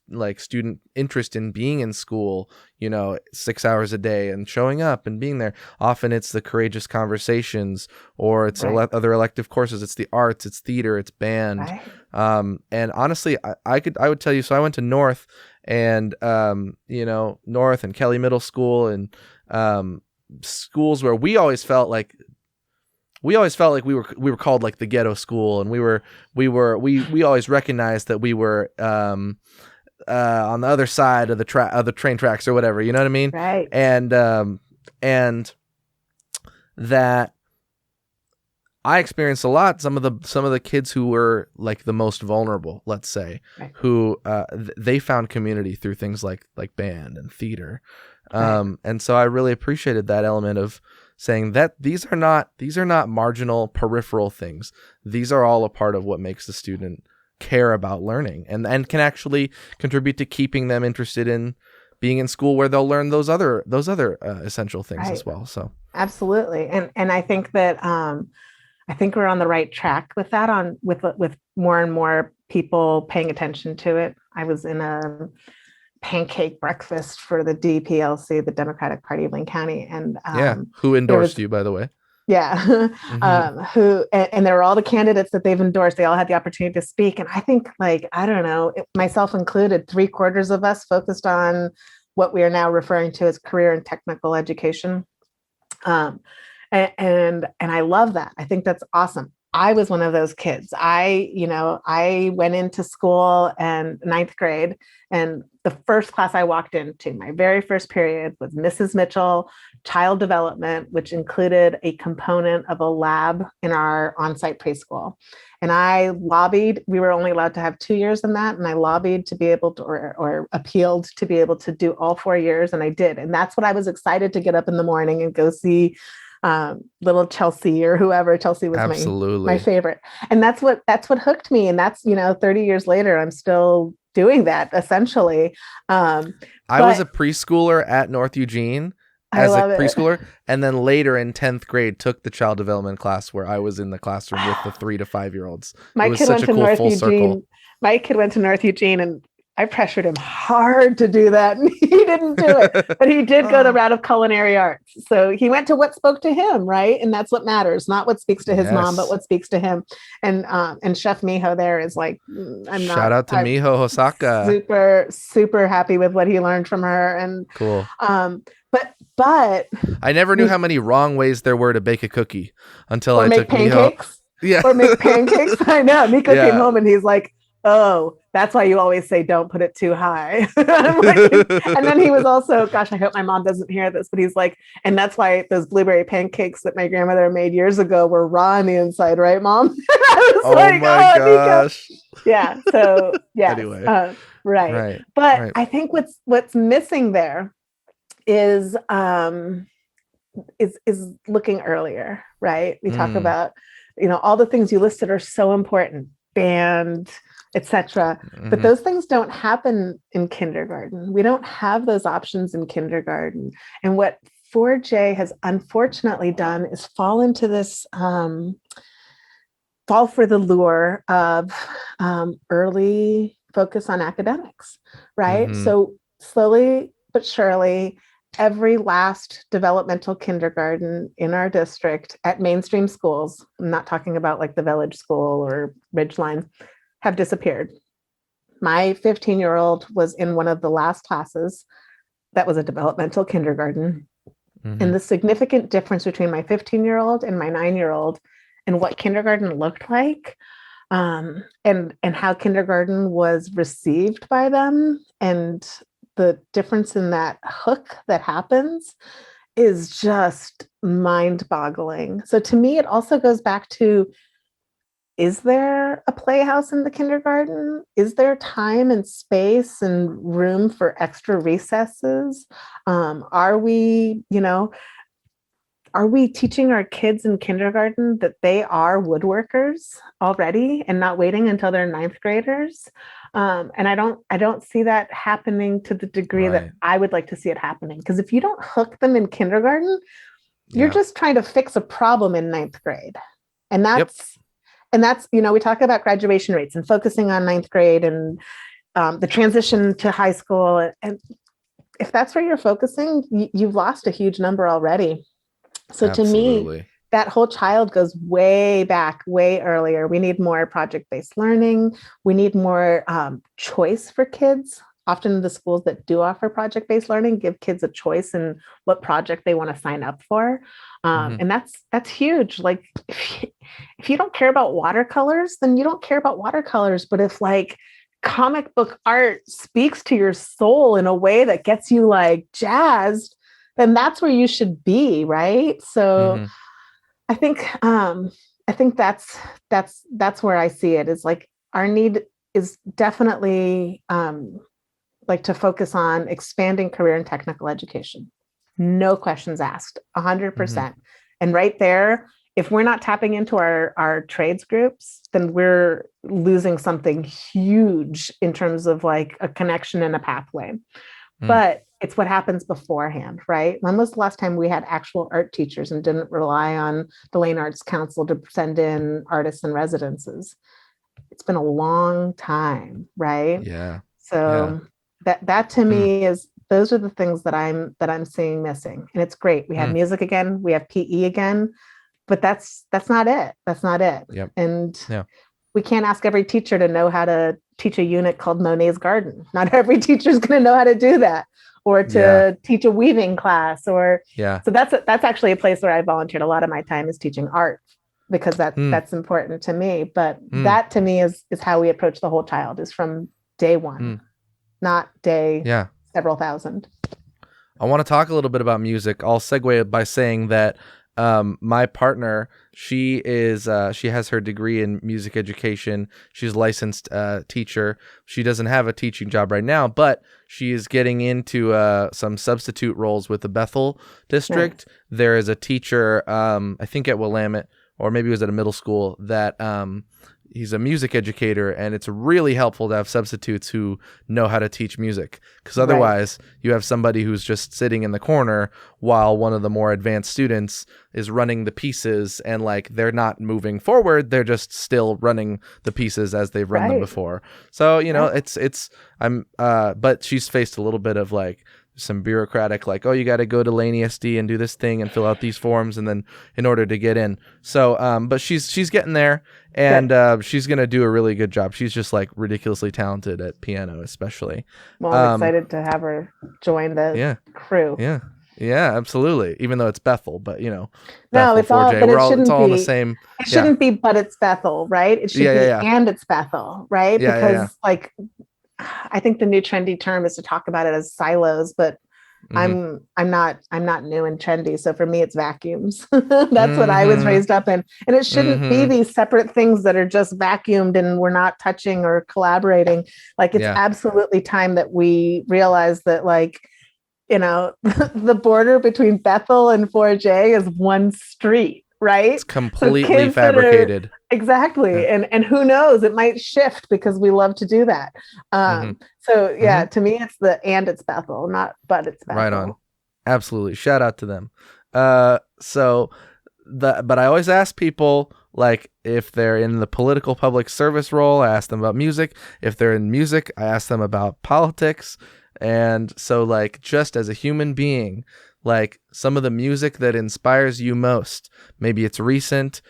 [SPEAKER 1] like student interest in being in school, 6 hours a day and showing up and being there. Often it's the courageous conversations, or it's other elective courses. It's the arts, it's theater, it's band. And honestly, I would tell you, so I went to North and, North and Kelly Middle School and schools where we always felt like we were called like the ghetto school, and we always recognized that we were on the other side of the train tracks or whatever, you know what I mean?
[SPEAKER 2] Right.
[SPEAKER 1] And that I experienced a lot. Some of the kids who were like the most vulnerable, let's say, who they found community through things like band and theater. And so I really appreciated that element of saying that these are not marginal, peripheral things. These are all a part of what makes the student care about learning and can actually contribute to keeping them interested in being in school, where they'll learn those other essential things as well. So
[SPEAKER 2] absolutely. And I think that I think we're on the right track with that, with more and more people paying attention to it. I was in a pancake breakfast for the DPLC, the Democratic Party of Lane County, and
[SPEAKER 1] who endorsed you, by the way?
[SPEAKER 2] Yeah, and there were all the candidates that they've endorsed. They all had the opportunity to speak, and I think, like, I don't know, myself included, 3/4 of us focused on what we are now referring to as career and technical education. And I love that. I think that's awesome. I was one of those kids. I went into school and ninth grade, and the first class I walked into, my very first period, was Mrs. Mitchell, child development, which included a component of a lab in our on-site preschool. And I lobbied, we were only allowed to have 2 years in that. And I lobbied to be able to, or appealed to be able to do all 4 years. And I did. And that's what I was excited to get up in the morning and go see little Chelsea or whoever. Chelsea was my favorite. And that's what hooked me. And that's, 30 years later, I'm still doing that essentially.
[SPEAKER 1] I was a preschooler at North Eugene as a preschooler. And then later in 10th grade took the child development class where I was in the classroom with the 3 to 5 year olds.
[SPEAKER 2] My kid went to North Eugene. My kid went to North Eugene, and I pressured him hard to do that, and he didn't do it, but he did go the route of culinary arts. So he went to what spoke to him, right? And that's what matters, not what speaks to his mom, but what speaks to him. And Chef Miho there is like,
[SPEAKER 1] shout out to Miho Hosaka.
[SPEAKER 2] Super, super happy with what he learned from her. And
[SPEAKER 1] cool.
[SPEAKER 2] But
[SPEAKER 1] I never knew how many wrong ways there were to bake a cookie until I took
[SPEAKER 2] pancakes.
[SPEAKER 1] Miho.
[SPEAKER 2] Or make pancakes. I know. Miko came home and he's like, oh, that's why you always say don't put it too high. And then he was also, gosh, I hope my mom doesn't hear this, but he's like, and that's why those blueberry pancakes that my grandmother made years ago were raw on the inside, right, Mom?
[SPEAKER 1] My gosh.
[SPEAKER 2] Nico. Yeah. So yeah.
[SPEAKER 1] Anyway.
[SPEAKER 2] Right. But I think what's missing there is looking earlier, right? We talk about, all the things you listed are so important, band, etc. But those things don't happen in kindergarten. We don't have those options in kindergarten. And what 4J has unfortunately done is fall into this, fall for the lure of early focus on academics, right? So slowly but surely, every last developmental kindergarten in our district at mainstream schools, I'm not talking about like the Village School or Ridgeline, have disappeared. My 15-year-old was in one of the last classes that was a developmental kindergarten. And the significant difference between my 15-year-old and my 9-year-old and what kindergarten looked like, and how kindergarten was received by them, and the difference in that hook that happens is just mind-boggling. So to me, it also goes back to, is there a playhouse in the kindergarten? Is there time and space and room for extra recesses? Are we teaching our kids in kindergarten that they are woodworkers already and not waiting until they're ninth graders? And I don't see that happening to the degree that I would like to see it happening. Because if you don't hook them in kindergarten, you're just trying to fix a problem in ninth grade. And that's, we talk about graduation rates and focusing on ninth grade and the transition to high school. And if that's where you're focusing, you've lost a huge number already. So to me, that whole child goes way back, way earlier. We need more project-based learning. We need more choice for kids. Often the schools that do offer project-based learning give kids a choice in what project they want to sign up for. And that's huge. Like if you don't care about watercolors, then you don't care about watercolors. But if like comic book art speaks to your soul in a way that gets you like jazzed, then that's where you should be, right? So I think that's where I see it, is like our need is definitely like to focus on expanding career and technical education. No questions asked, 100%. And right there, if we're not tapping into our trades groups, then we're losing something huge in terms of like a connection and a pathway. But it's what happens beforehand, right? When was the last time we had actual art teachers and didn't rely on the Lane Arts Council to send in artists and residences? It's been a long time, right?
[SPEAKER 1] Yeah.
[SPEAKER 2] So that to me is, those are the things that I'm seeing missing. And it's great. We have music again, we have PE again, but that's not it. That's not it.
[SPEAKER 1] Yep.
[SPEAKER 2] And we can't ask every teacher to know how to teach a unit called Monet's Garden. Not every teacher is going to know how to do that. or
[SPEAKER 1] Yeah.
[SPEAKER 2] to teach a weaving class, or
[SPEAKER 1] Yeah.
[SPEAKER 2] so that's actually a place where I volunteered a lot of my time, is teaching art, because
[SPEAKER 1] Mm,
[SPEAKER 2] that's important to me. But
[SPEAKER 1] mm,
[SPEAKER 2] that to me is how we approach the whole child, is from day one,
[SPEAKER 1] mm.
[SPEAKER 2] not day
[SPEAKER 1] Yeah.
[SPEAKER 2] several thousand.
[SPEAKER 1] I want to talk a little bit about music. I'll segue by saying that my partner, she has her degree in music education. She's a licensed teacher. She doesn't have a teaching job right now, but she is getting into some substitute roles with the Bethel district.
[SPEAKER 2] Nice.
[SPEAKER 1] There is a teacher, I think at Willamette, or maybe it was at a middle school, that he's a music educator, and it's really helpful to have substitutes who know how to teach music, because otherwise you have somebody who's just sitting in the corner while one of the more advanced students is running the pieces, and like they're not moving forward, they're just still running the pieces as they've run them before. So it's but she's faced a little bit of like some bureaucratic, like, oh, you got to go to Lane ESD and do this thing and fill out these forms, and then in order to get in. So but she's getting there, and she's gonna do a really good job. She's just like ridiculously talented at piano, especially.
[SPEAKER 2] Well, I'm excited to have her join the crew.
[SPEAKER 1] Yeah, absolutely. Even though it's Bethel, but
[SPEAKER 2] No,
[SPEAKER 1] Bethel,
[SPEAKER 2] it's all,
[SPEAKER 1] 4J,
[SPEAKER 2] but
[SPEAKER 1] it's all in the same.
[SPEAKER 2] It shouldn't be, but it's Bethel, right? It should be, and it's Bethel, right? Because like, I think the new trendy term is to talk about it as silos, but I'm not new and trendy. So for me, it's vacuums. That's what I was raised up in. And it shouldn't be these separate things that are just vacuumed and we're not touching or collaborating. Like, it's absolutely time that we realize that, like, the border between Bethel and 4J is one street, right?
[SPEAKER 1] It's completely fabricated.
[SPEAKER 2] Exactly. And who knows, it might shift, because we love to do that. So yeah, to me, it's it's Bethel, not but it's Bethel.
[SPEAKER 1] Right on. Absolutely. Shout out to them. But I always ask people, like, if they're in the political public service role, I ask them about music. If they're in music, I ask them about politics. And so, like, just as a human being, like, some of the music that inspires you most, maybe it's recent.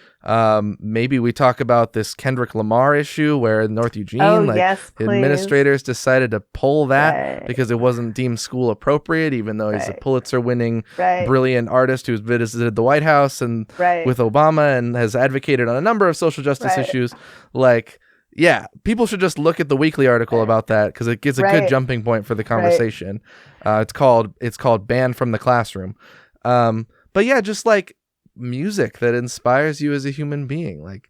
[SPEAKER 1] Maybe we talk about this Kendrick Lamar issue where in North Eugene, administrators decided to pull that because it wasn't deemed school appropriate, even though he's a Pulitzer-winning, brilliant artist who's visited the White House and with Obama and has advocated on a number of social justice issues. Like, yeah, people should just look at the weekly article about that, because it gives a good jumping point for the conversation. It's called Banned from the Classroom. But yeah, just like music that inspires you as a human being, like,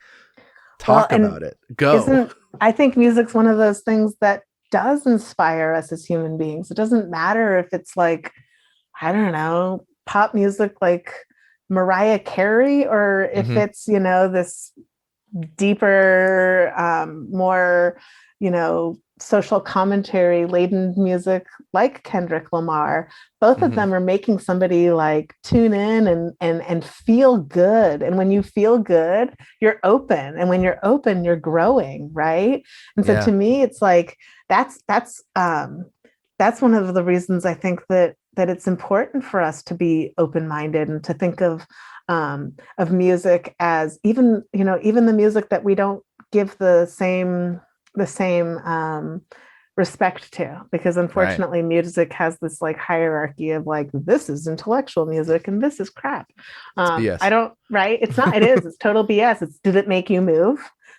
[SPEAKER 1] talk about it. Go.
[SPEAKER 2] I think music's one of those things that does inspire us as human beings. It doesn't matter if it's like, I don't know, pop music like Mariah Carey, or if it's, this deeper, more, social commentary laden music like Kendrick Lamar. Both of them are making somebody like tune in and feel good. And when you feel good, you're open. And when you're open, you're growing, right? And so to me, it's like that's one of the reasons I think that it's important for us to be open-minded and to think of music as even the music that we don't give the same respect to, because unfortunately music has this like hierarchy of like, this is intellectual music and this is crap.
[SPEAKER 1] BS.
[SPEAKER 2] It's not, it's total BS. Did it make you move?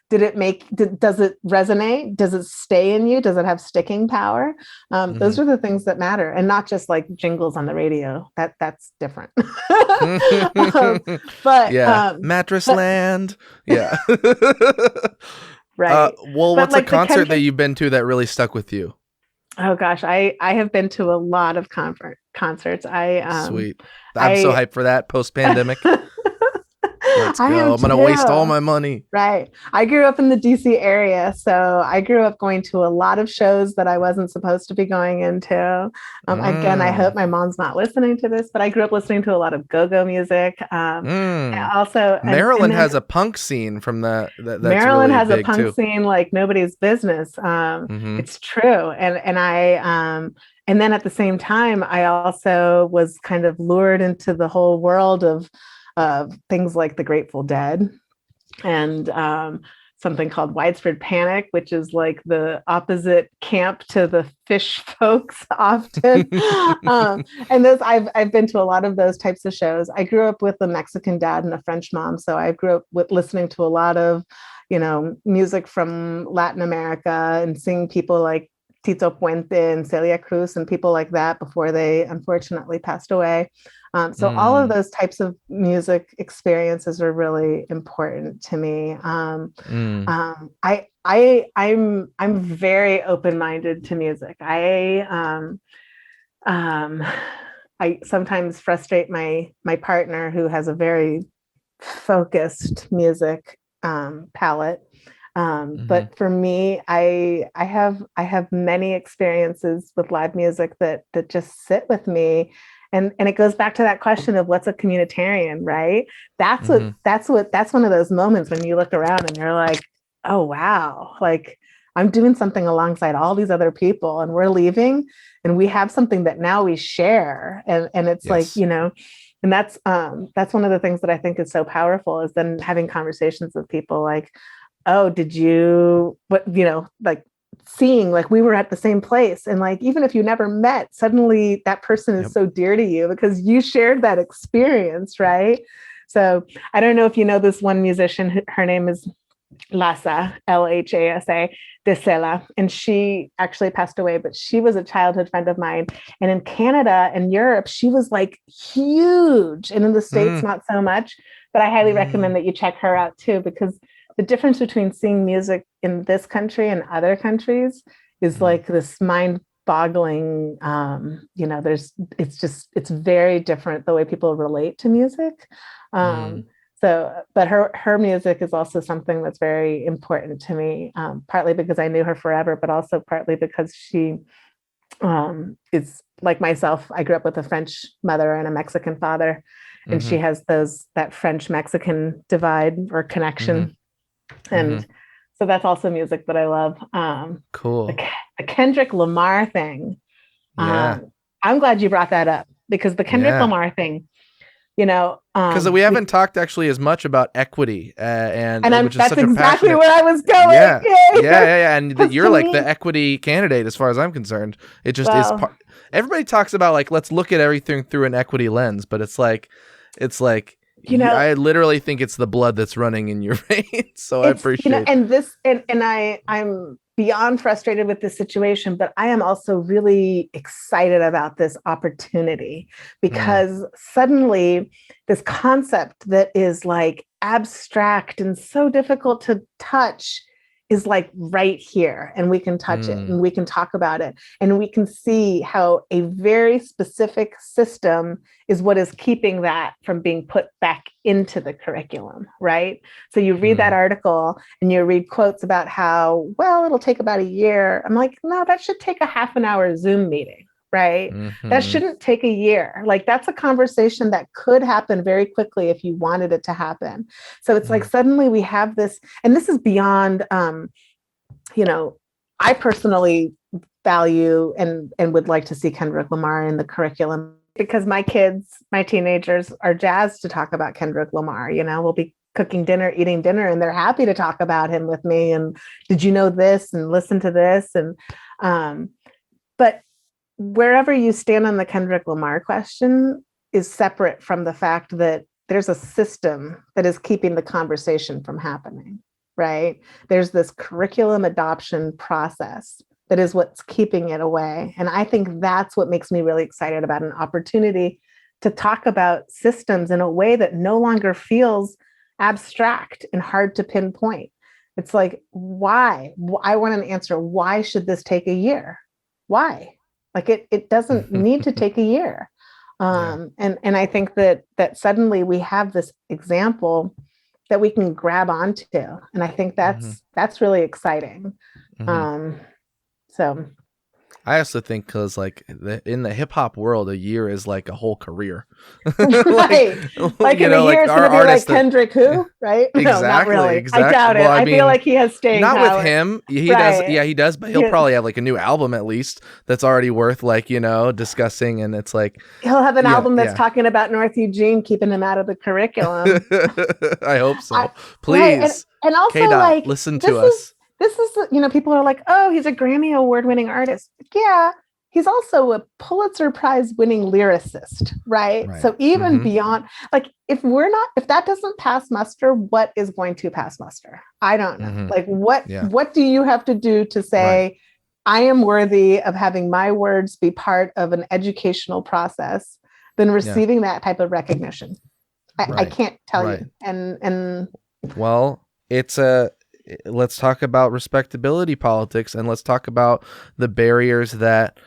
[SPEAKER 2] Does it resonate? Does it stay in you? Does it have sticking power? Those are the things that matter, and not just like jingles on the radio. That's different.
[SPEAKER 1] Mattress Land. Yeah.
[SPEAKER 2] Right.
[SPEAKER 1] Well, what's a concert that you've been to that really stuck with you?
[SPEAKER 2] Oh gosh, I have been to a lot of concerts.
[SPEAKER 1] Sweet. I'm so hyped for that post-pandemic. Let's go. I'm going to waste all my money.
[SPEAKER 2] Right. I grew up in the DC area, so I grew up going to a lot of shows that I wasn't supposed to be going into. Again, I hope my mom's not listening to this, but I grew up listening to a lot of go-go music. Also,
[SPEAKER 1] Maryland has a punk scene from that's
[SPEAKER 2] Maryland
[SPEAKER 1] really
[SPEAKER 2] has
[SPEAKER 1] big
[SPEAKER 2] a punk
[SPEAKER 1] too.
[SPEAKER 2] scene like nobody's business. It's true. And then at the same time, I also was kind of lured into the whole world of things like the Grateful Dead. And so something called widespread panic, which is like the opposite camp to the fish folks often. And those I've been to a lot of those types of shows. I grew up with a Mexican dad and a French mom, so I grew up with listening to a lot of, music from Latin America and seeing people like Tito Puente and Celia Cruz and people like that before they unfortunately passed away. So all of those types of music experiences are really important to me. I'm very open-minded to music. I sometimes frustrate my partner who has a very focused music palette. But for me, I have many experiences with live music that just sit with me. And it goes back to that question of what's a communitarian, right? That's one of those moments when you look around and you're like, oh wow, like I'm doing something alongside all these other people and we're leaving and we have something that now we share. And it's like, and that's one of the things that I think is so powerful is then having conversations with people like, oh, did you, like seeing like we were at the same place. And like, even if you never met, suddenly that person is so dear to you because you shared that experience, right? So I don't know if you know this one musician, her name is Lhasa, Lhasa, de Sela, and she actually passed away, but she was a childhood friend of mine. And in Canada and Europe, she was like huge. And in the States, not so much, but I highly recommend that you check her out too, because the difference between seeing music in this country and other countries is like this mind-boggling, it's very different the way people relate to music. But her music is also something that's very important to me, partly because I knew her forever, but also partly because she is like myself. I grew up with a French mother and a Mexican father, and she has that French-Mexican divide or connection. And so that's also music that I love.
[SPEAKER 1] Cool.
[SPEAKER 2] The Kendrick Lamar thing. I'm glad you brought that up because the Kendrick Lamar thing,
[SPEAKER 1] because we haven't talked actually as much about equity, and which is
[SPEAKER 2] that's
[SPEAKER 1] such a
[SPEAKER 2] exactly
[SPEAKER 1] passionate...
[SPEAKER 2] where I was going.
[SPEAKER 1] Yeah. And you're like the equity candidate as far as I'm concerned. It just is. Everybody talks about like, let's look at everything through an equity lens, but it's like, I literally think it's the blood that's running in your veins. So I appreciate
[SPEAKER 2] I'm beyond frustrated with this situation, but I am also really excited about this opportunity because suddenly this concept that is like abstract and so difficult to touch is like right here, and we can touch it and we can talk about it and we can see how a very specific system is what is keeping that from being put back into the curriculum, right? So you read that article and you read quotes about how, well, it'll take about a year. I'm like, no, that should take a half an hour Zoom meeting, right? That shouldn't take a year. Like that's a conversation that could happen very quickly if you wanted it to happen. So it's like suddenly we have this, and this is beyond, I personally value and would like to see Kendrick Lamar in the curriculum because my teenagers are jazzed to talk about Kendrick Lamar. We'll be cooking dinner, eating dinner, and they're happy to talk about him with me. And did you know this? And listen to this. And, but wherever you stand on the Kendrick Lamar question is separate from the fact that there's a system that is keeping the conversation from happening, right? There's this curriculum adoption process that is what's keeping it away. And I think that's what makes me really excited about an opportunity to talk about systems in a way that no longer feels abstract and hard to pinpoint. It's like, why? I want an answer. Why should this take a year? Why? Like it doesn't need to take a year. And I think that suddenly we have this example that we can grab onto. And I think that's really exciting. So
[SPEAKER 1] I also think because like in the hip hop world, a year is like a whole career.
[SPEAKER 2] Right. Like in a year, it's going to be like Kendrick who, right? No, not really. I doubt it.
[SPEAKER 1] Well,
[SPEAKER 2] I feel like he has staying
[SPEAKER 1] not
[SPEAKER 2] power.
[SPEAKER 1] with him. He
[SPEAKER 2] Right.
[SPEAKER 1] does. Yeah, he does. But he'll probably have like a new album at least that's already worth like, discussing. And it's like
[SPEAKER 2] he'll have an album that's talking about North Eugene, keeping him out of the curriculum.
[SPEAKER 1] I hope so. Please.
[SPEAKER 2] Right. And also
[SPEAKER 1] K-Dot,
[SPEAKER 2] like
[SPEAKER 1] listen to us.
[SPEAKER 2] This is, people are like, oh, he's a Grammy award-winning artist. Yeah, he's also a Pulitzer Prize winning lyricist, right? So even beyond, like, if that doesn't pass muster, what is going to pass muster? I don't know. Like, what do you have to do to say, I am worthy of having my words be part of an educational process than receiving that type of recognition? I can't tell you. And
[SPEAKER 1] well, let's talk about respectability politics, and let's talk about the barriers that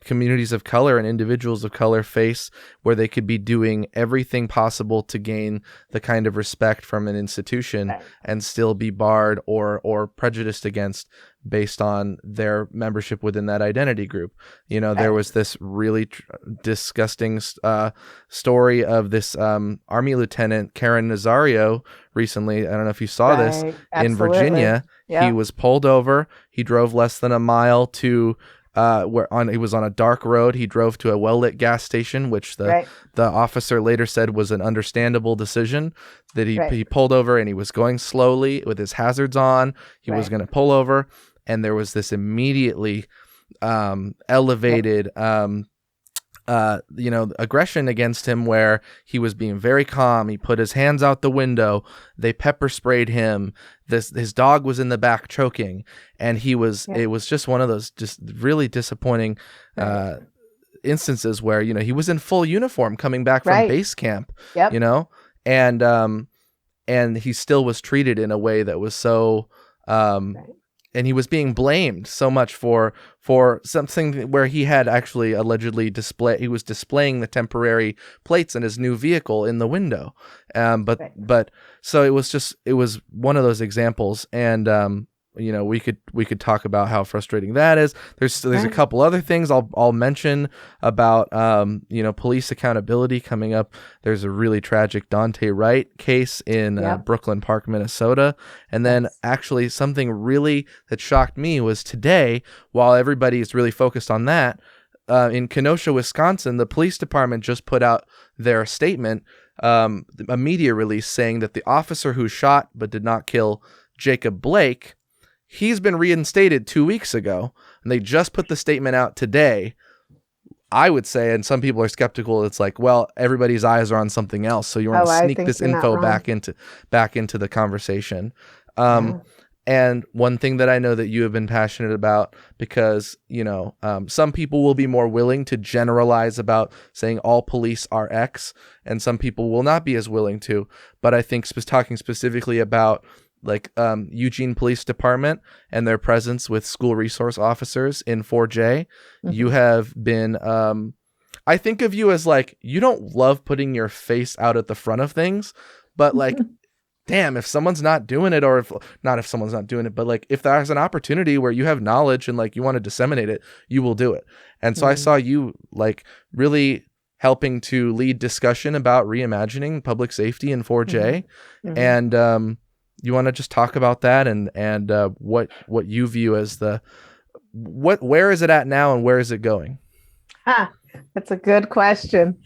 [SPEAKER 1] communities of color and individuals of color face, where they could be doing everything possible to gain the kind of respect from an institution and still be barred or prejudiced against based on their membership within that identity group. There was this really disgusting story of this Army Lieutenant Karen Nazario recently. I don't know if you saw this.
[SPEAKER 2] Absolutely.
[SPEAKER 1] In Virginia. He was pulled over. He drove less than a mile to he was on a dark road. He drove to a well-lit gas station, which the officer later said was an understandable decision. That he pulled over and he was going slowly with his hazards on. He was going to pull over, and there was this immediately elevated aggression against him, where he was being very calm. He put his hands out the window. They pepper sprayed him. His dog was in the back choking, and it was just one of those just really disappointing instances where, he was in full uniform coming back from base camp, and he still was treated in a way that was so, and he was being blamed so much for something where he had actually allegedly he was displaying the temporary plates in his new vehicle in the window. But so it was one of those examples. And, we could talk about how frustrating that is. There's a couple other things I'll mention about, police accountability coming up. There's a really tragic Dante Wright case in Brooklyn Park, Minnesota. And then actually something really that shocked me was today, while everybody is really focused on that, in Kenosha, Wisconsin, the police department just put out their statement, a media release saying that the officer who shot but did not kill Jacob Blake, he's been reinstated 2 weeks ago, and they just put the statement out today. I would say, and some people are skeptical, it's like, well, everybody's eyes are on something else, so you want to sneak this info back into the conversation. And one thing that I know that you have been passionate about, because some people will be more willing to generalize about saying all police are X, and some people will not be as willing to. But I think talking specifically about like Eugene Police Department and their presence with school resource officers in 4J, you have been, I think of you as like, you don't love putting your face out at the front of things, but like, damn, if someone's not doing it, or if someone's not doing it, but like if there's an opportunity where you have knowledge and like you want to disseminate it, you will do it. And so I saw you like really helping to lead discussion about reimagining public safety in 4J. And, you want to just talk about that and what you view as where is it at now and where is it going?
[SPEAKER 2] That's a good question.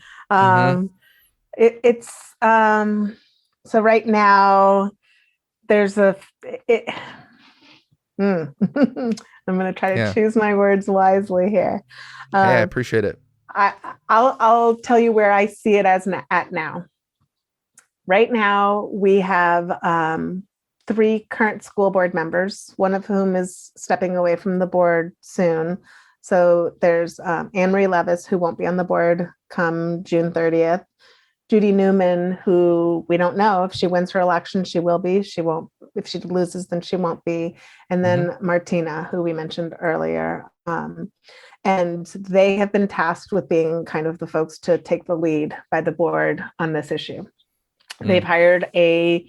[SPEAKER 2] It's so right now there's I'm going to try to choose my words wisely here.
[SPEAKER 1] I appreciate it.
[SPEAKER 2] I'll tell you where I see it at now. Right now, we have 3 current school board members, one of whom is stepping away from the board soon. So there's Anne Marie Levis, who won't be on the board come June 30th. Judy Newman, who we don't know if she wins her election, she will be. She won't. If she loses, then she won't be. And then Martina, who we mentioned earlier. And they have been tasked with being kind of the folks to take the lead by the board on this issue. They've hired a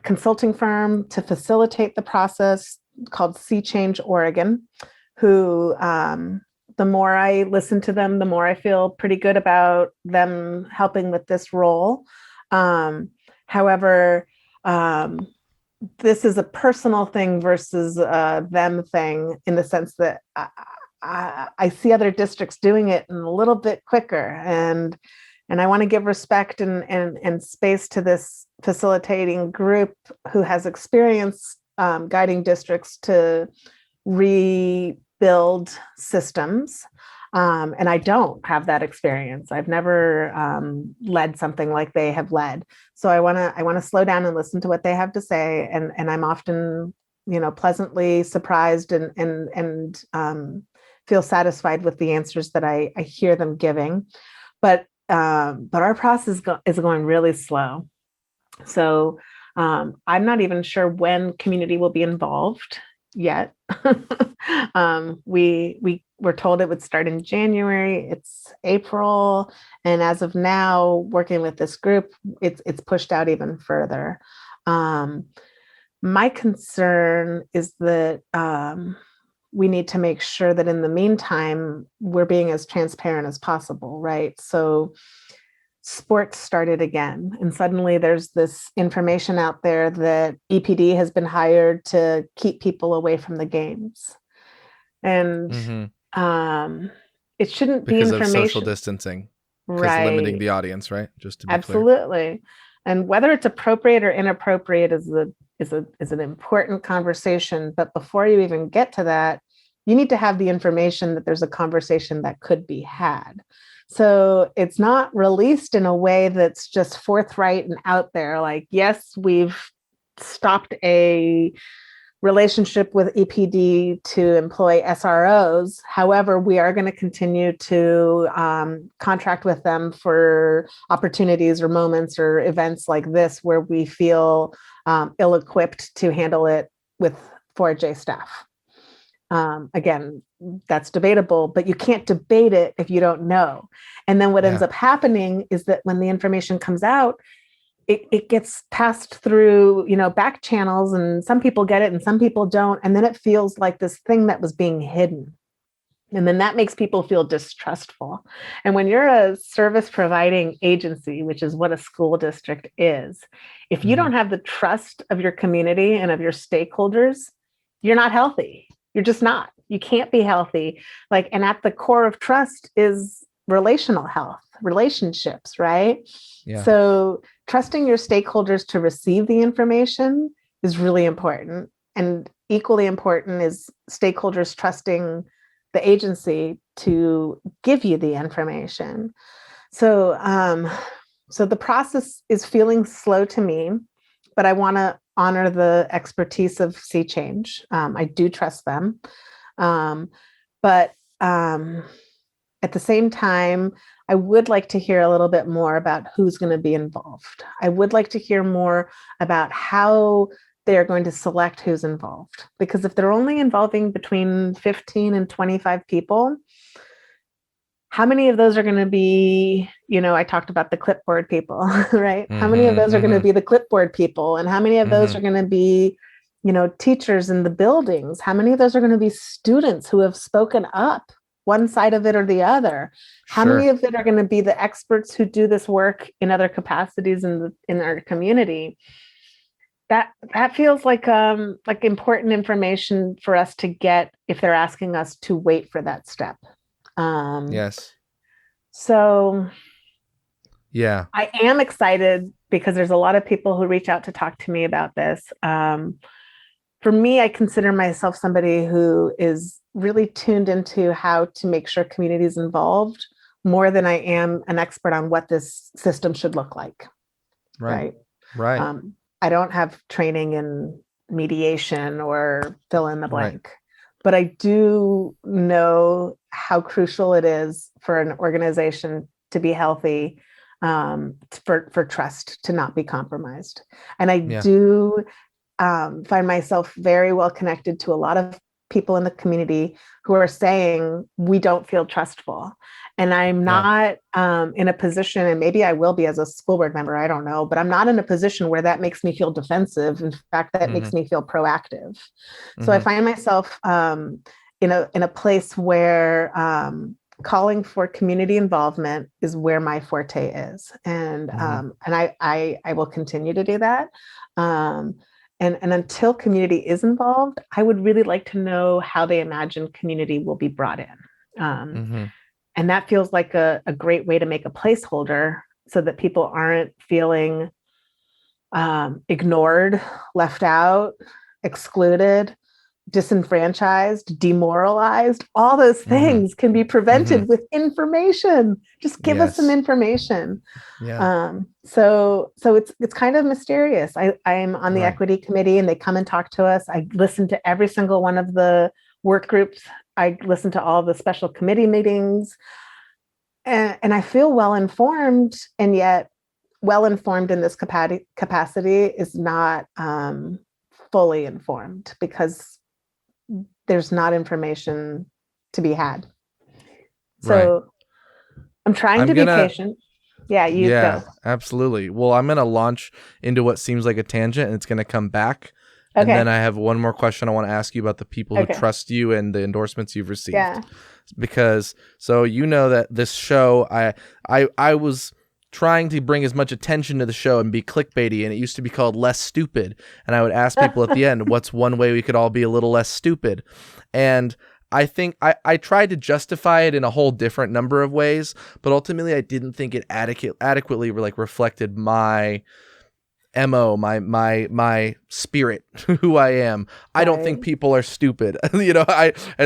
[SPEAKER 2] consulting firm to facilitate the process. called Sea Change Oregon, who the more I listen to them, the more I feel pretty good about them helping with this role. However, this is a personal thing versus a them thing, in the sense that I see other districts doing it in a little bit quicker, and I want to give respect and space to this facilitating group who has experience guiding districts to rebuild systems. And I don't have that experience. I've never led something like they have led. So I want to slow down and listen to what they have to say. And I'm often, pleasantly surprised and feel satisfied with the answers that I hear them giving. But our process is going really slow. So I'm not even sure when community will be involved yet. We were told it would start in January. It's April, and as of now, working with this group, it's pushed out even further. My concern is that we need to make sure that in the meantime, we're being as transparent as possible, right? So sports started again, and suddenly there's this information out there that EPD has been hired to keep people away from the games. And it shouldn't be
[SPEAKER 1] because
[SPEAKER 2] information.
[SPEAKER 1] of social distancing, because
[SPEAKER 2] Right.
[SPEAKER 1] limiting the audience, right? Just to be
[SPEAKER 2] Absolutely.
[SPEAKER 1] clear.
[SPEAKER 2] And whether it's appropriate or inappropriate is an important conversation. But before you even get to that, you need to have the information that there's a conversation that could be had. So it's not released in a way that's just forthright and out there. Like, yes, we've stopped a relationship with EPD to employ SROs. However, we are going to continue to contract with them for opportunities or moments or events like this where we feel ill-equipped to handle it with 4J staff. Again, that's debatable, but you can't debate it if you don't know. And then what ends up happening is that when the information comes out, it gets passed through, back channels, and some people get it and some people don't. And then it feels like this thing that was being hidden. And then that makes people feel distrustful. And when you're a service providing agency, which is what a school district is, if you don't have the trust of your community and of your stakeholders, you're not healthy. You're just not. You can't be healthy. And at the core of trust is relational health, relationships, right?
[SPEAKER 1] Yeah.
[SPEAKER 2] So trusting your stakeholders to receive the information is really important. And equally important is stakeholders trusting the agency to give you the information. So, so the process is feeling slow to me, but I want to honor the expertise of Sea Change. I do trust them. But at the same time, I would like to hear a little bit more about who's going to be involved. I would like to hear more about how they're going to select who's involved. Because if they're only involving between 15 and 25 people, how many of those are going to be, I talked about the clipboard people, right? How many of those are going to be the clipboard people? And how many of those are going to be, teachers in the buildings? How many of those are going to be students who have spoken up, one side of it or the other? How many of it are going to be the experts who do this work in other capacities in our community? That feels like important information for us to get if they're asking us to wait for that step.
[SPEAKER 1] Yes.
[SPEAKER 2] So
[SPEAKER 1] yeah,
[SPEAKER 2] I am excited because there's a lot of people who reach out to talk to me about this. For me, I consider myself somebody who is really tuned into how to make sure community is involved more than I am an expert on what this system should look like. Right. I don't have training in mediation or fill in the blank, but I do know how crucial it is for an organization to be healthy, for trust to not be compromised. And I do find myself very well connected to a lot of people in the community who are saying we don't feel trustful. And I'm not in a position, and maybe I will be as a school board member, I don't know, but I'm not in a position where that makes me feel defensive. In fact, that makes me feel proactive. So I find myself in a place where calling for community involvement is where my forte is. And I will continue to do that. And until community is involved, I would really like to know how they imagine community will be brought in. And that feels like a great way to make a placeholder so that people aren't feeling ignored, left out, excluded, disenfranchised, demoralized. All those things can be prevented with information. Just give us some information. So it's kind of mysterious. I'm on the equity committee, and they come and talk to us. I listen to every single one of the work groups. I listen to all the special committee meetings, and I feel well informed, and yet well informed in this capacity is not fully informed because there's not information to be had. So I'm trying to be patient. Yeah, you go.
[SPEAKER 1] Absolutely. Well, I'm going to launch into what seems like a tangent, and it's going to come back. And then I have one more question I want to ask you about the people who trust you and the endorsements you've received. Because so you know that this show, I was trying to bring as much attention to the show and be clickbaity, and it used to be called Less Stupid. And I would ask people at the end, what's one way we could all be a little less stupid? And I think I tried to justify it in a whole different number of ways, but ultimately I didn't think it adequately reflected my MO, my spirit, who I am. I don't think people are stupid,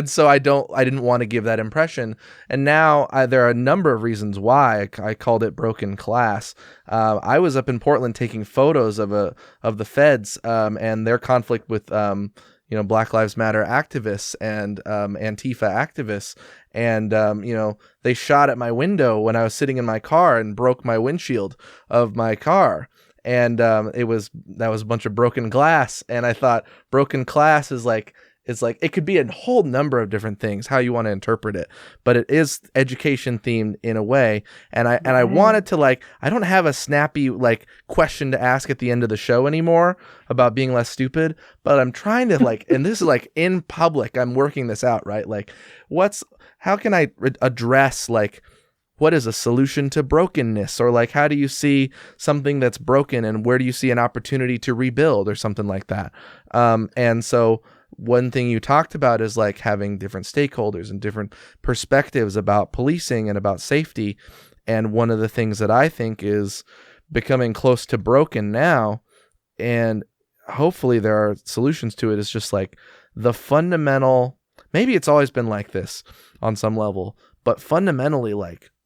[SPEAKER 1] so I didn't want to give that impression. And now there are a number of reasons why I called it broken class. I was up in Portland taking photos of the feds and their conflict with Black Lives Matter activists and Antifa activists. And, they shot at my window when I was sitting in my car and broke my windshield of my car. And that was a bunch of broken glass. And I thought broken glass is it could be a whole number of different things, how you want to interpret it, but it is education themed in a way. And I wanted to I don't have a snappy question to ask at the end of the show anymore about being less stupid, but I'm trying to and this is in public, I'm working this out, right? How can I address what is a solution to brokenness? Or how do you see something that's broken, and where do you see an opportunity to rebuild or something like that? And so one thing you talked about is having different stakeholders and different perspectives about policing and about safety. And one of the things that I think is becoming close to broken now, and hopefully there are solutions to it, is just the fundamental, maybe it's always been like this on some level, but fundamentally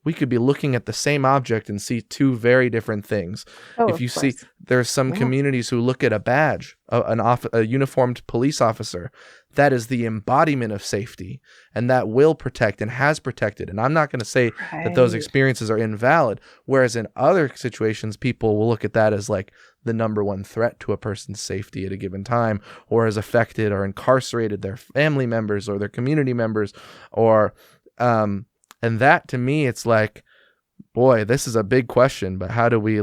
[SPEAKER 1] we could be looking at the same object and see two very different things. If you see, there's some communities who look at a badge, a uniformed police officer, that is the embodiment of safety, and that will protect and has protected. And I'm not going to say that those experiences are invalid. Whereas in other situations, people will look at that as the number one threat to a person's safety at a given time, or has affected or incarcerated their family members or their community members, or and that, to me, it's boy, this is a big question, but how do we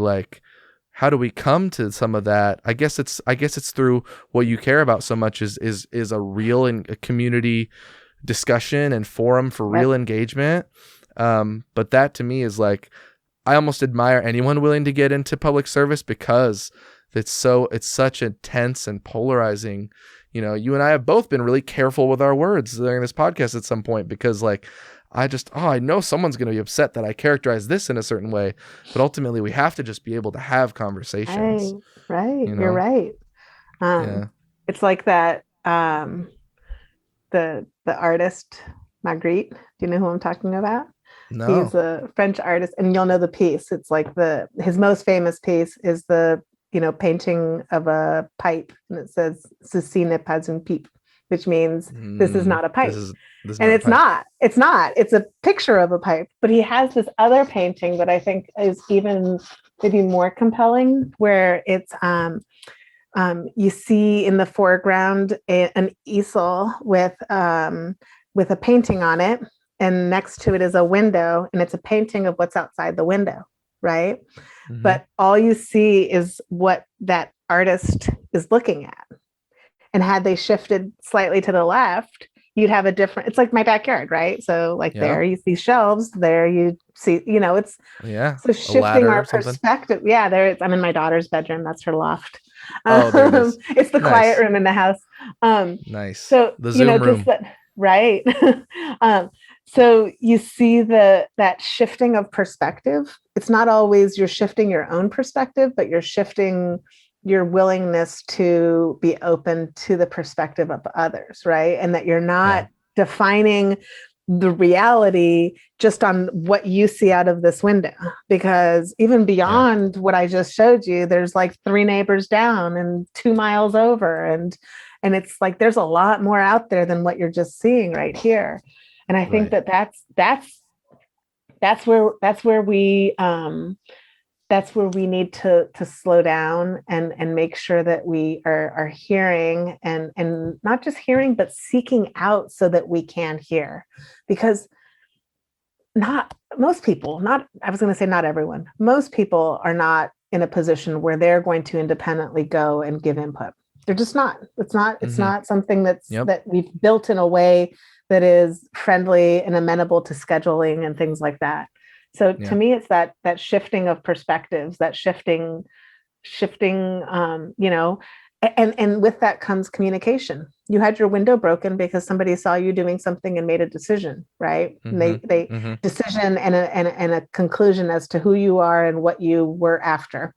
[SPEAKER 1] come to some of that? I guess it's through what you care about so much is a real a community discussion and forum for real engagement. But that to me is I almost admire anyone willing to get into public service, because it's such a tense and polarizing. You and I have both been really careful with our words during this podcast at some point, because I know someone's going to be upset that I characterize this in a certain way, but ultimately we have to just be able to have conversations.
[SPEAKER 2] Right. You're right. It's like that. The artist Magritte. Do you know who I'm talking about?
[SPEAKER 1] No.
[SPEAKER 2] He's a French artist, and you'll know the piece. It's his most famous piece is the painting of a pipe, and it says "Ceci n'est pas une pipe," which means this is not a pipe. And it's not. It's a picture of a pipe. But he has this other painting that I think is even maybe more compelling, where it's You see in the foreground an easel with a painting on it, and next to it is a window, and it's a painting of what's outside the window, right?
[SPEAKER 1] Mm-hmm.
[SPEAKER 2] But all you see is what that artist is looking at. And had they shifted slightly to the left, you'd have a different, it's like my backyard, right? So like there you see shelves, there you see, it's so shifting our perspective. Yeah, I'm in my daughter's bedroom. That's her loft.
[SPEAKER 1] Oh, there it is.
[SPEAKER 2] It's the quiet room in the house.
[SPEAKER 1] Nice.
[SPEAKER 2] So
[SPEAKER 1] the Zoom room.
[SPEAKER 2] Right. So you see that shifting of perspective. It's not always you're shifting your own perspective, but you're shifting your willingness to be open to the perspective of others, right? And that you're not defining the reality just on what you see out of this window, because even beyond what I just showed you, there's like 3 neighbors down and 2 miles over, and it's like there's a lot more out there than what you're just seeing right here. And I think that's where we need to slow down and make sure that we are hearing, and not just hearing, but seeking out so that we can hear. Because not I was going to say not everyone, most people are not in a position where they're going to independently go and give input. They're just not. It's not something that we've built in a way that is friendly and amenable to scheduling and things like that. So to me, it's that shifting of perspectives, that shifting, and with that comes communication. You had your window broken because somebody saw you doing something and made a decision, right? And they decision and a conclusion as to who you are and what you were after.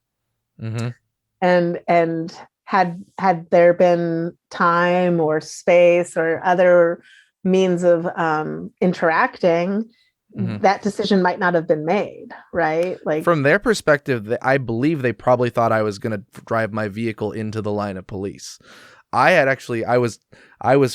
[SPEAKER 2] And had there been time or space or other means of interacting, that decision might not have been made, right? Like,
[SPEAKER 1] from their perspective, I believe they probably thought I was going to drive my vehicle into the line of police. I was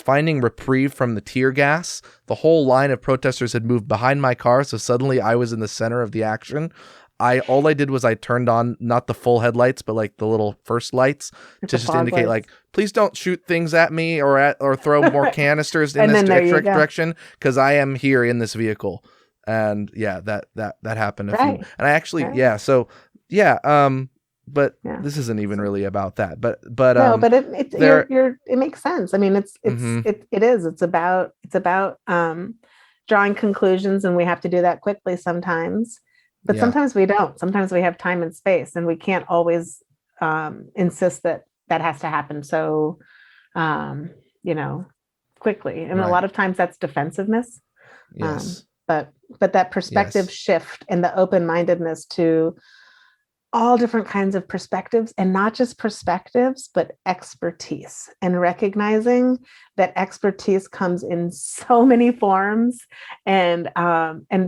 [SPEAKER 1] finding reprieve from the tear gas. The whole line of protesters had moved behind my car, so suddenly I was in the center of the action. All I did was I turned on not the full headlights, but like the little first lights to just indicate like, please don't shoot things at me or throw more canisters in this direction, because I am here in this vehicle. And that happened a few. And I actually but this isn't even really about that. But
[SPEAKER 2] no, but it makes sense. I mean, it's about drawing conclusions, and we have to do that quickly sometimes. But sometimes we don't. Sometimes we have time and space, and we can't always insist that has to happen so quickly. And a lot of times that's defensiveness. But that perspective shift and the open-mindedness to all different kinds of perspectives, and not just perspectives, but expertise, and recognizing that expertise comes in so many forms, and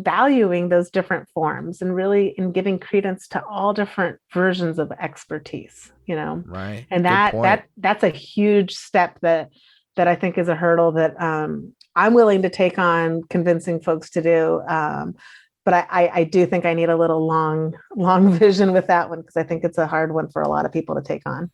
[SPEAKER 2] valuing those different forms, and really in giving credence to all different versions of expertise,
[SPEAKER 1] Right.
[SPEAKER 2] And that's a huge step that I think is a hurdle that I'm willing to take on convincing folks to do. But I do think I need a little long vision with that one, because I think it's a hard one for a lot of people to take on.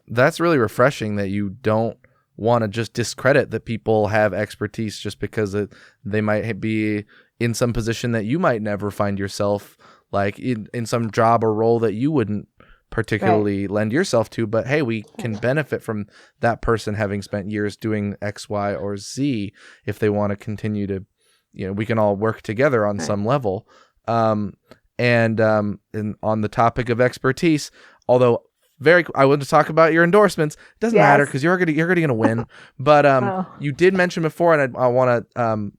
[SPEAKER 1] That's really refreshing that you don't want to just discredit that people have expertise just because they might be in some position that you might never find yourself, like in some job or role that you wouldn't particularly lend yourself to, but hey, we can benefit from that person having spent years doing X, Y, or Z if they want to continue to, we can all work together on some level. And on the topic of expertise, although I want to talk about your endorsements. It doesn't matter because you're already gonna win. But you did mention before, and I want to.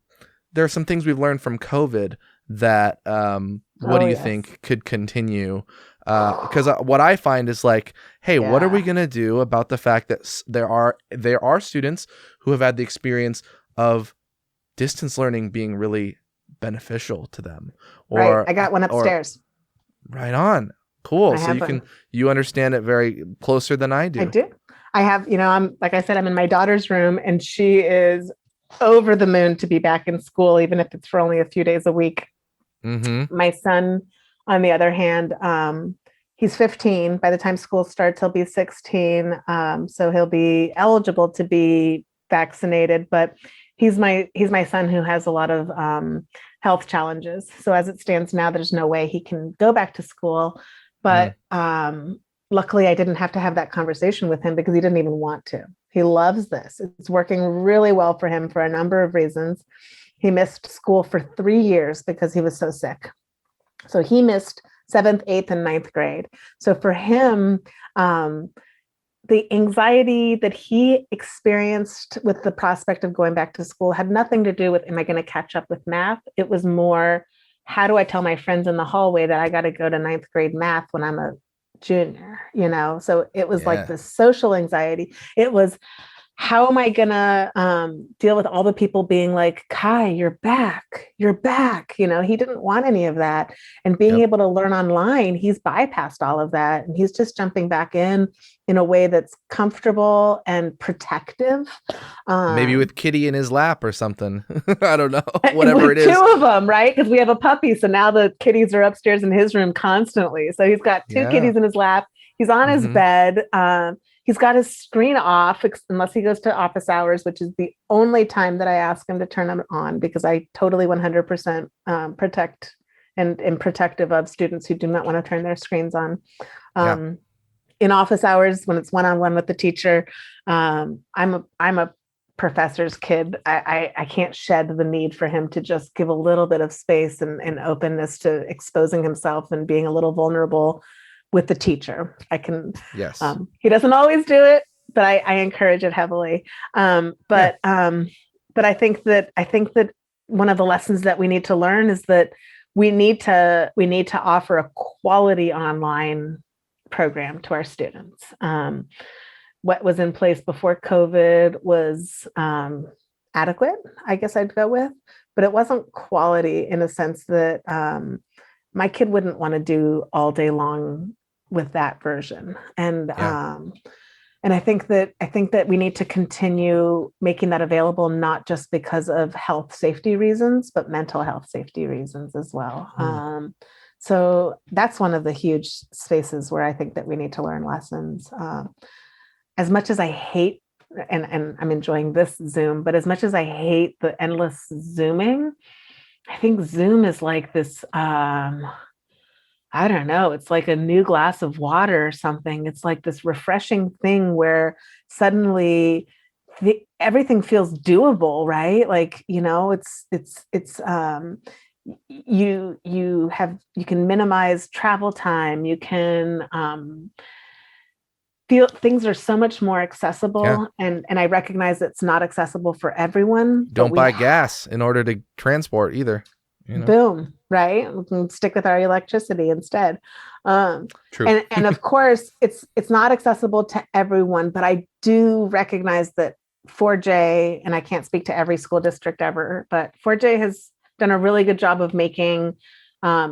[SPEAKER 1] There are some things we've learned from COVID that what do you think could continue? Because what I find is like, hey, what are we gonna do about the fact that there are students who have had the experience of distance learning being really beneficial to them? Or
[SPEAKER 2] I got one upstairs.
[SPEAKER 1] Right on. Cool. So you understand it very closer than I do.
[SPEAKER 2] I do. I have, I'm, like I said, I'm in my daughter's room, and she is over the moon to be back in school, even if it's for only a few days a week. My son, on the other hand, He's 15. By the time school starts, he'll be 16. So he'll be eligible to be vaccinated, but he's my son who has a lot of health challenges. So as it stands now, there's no way he can go back to school. But luckily, I didn't have to have that conversation with him because he didn't even want to. He loves this. It's working really well for him for a number of reasons. He missed school for 3 years because he was so sick. So he missed 7th, 8th, and 9th grade. So for him, the anxiety that he experienced with the prospect of going back to school had nothing to do with, am I going to catch up with math? It was more, how do I tell my friends in the hallway that I got to go to 9th grade math when I'm a junior, So it was like the social anxiety. It was, how am I going to deal with all the people being like, Kai, you're back. He didn't want any of that. And being able to learn online, he's bypassed all of that. And he's just jumping back in a way that's comfortable and protective.
[SPEAKER 1] Maybe with Kitty in his lap or something. I don't know, whatever it is.
[SPEAKER 2] 2 of them, right? Because we have a puppy. So now the kitties are upstairs in his room constantly. So he's got 2 kitties in his lap. He's on his bed. He's got his screen off unless he goes to office hours, which is the only time that I ask him to turn them on, because I totally 100% protect and am protective of students who do not want to turn their screens on. In office hours, when it's one-on-one with the teacher, I'm a professor's kid. I can't shed the need for him to just give a little bit of space and openness to exposing himself and being a little vulnerable with the teacher. I can, he doesn't always do it, but I encourage it heavily. But I think that one of the lessons that we need to learn is that we need to offer a quality online program to our students. What was in place before COVID was adequate, I guess I'd go with, but it wasn't quality in a sense that my kid wouldn't want to do all day long with that version. And I think that we need to continue making that available, not just because of health safety reasons, but mental health safety reasons as well. So that's one of the huge spaces where I think that we need to learn lessons. As much as I hate, and I'm enjoying this Zoom, but as much as I hate the endless Zooming, I think Zoom is like this, I don't know, it's like a new glass of water or something. It's like this refreshing thing where suddenly everything feels doable, right? Like, you can minimize travel time. You can feel things are so much more accessible. And I recognize it's not accessible for everyone.
[SPEAKER 1] Don't buy gas in order to transport either.
[SPEAKER 2] Boom, right? We can stick with our electricity instead.
[SPEAKER 1] True.
[SPEAKER 2] And of course, it's not accessible to everyone, but I do recognize that 4J, and I can't speak to every school district ever, but 4J has done a really good job of making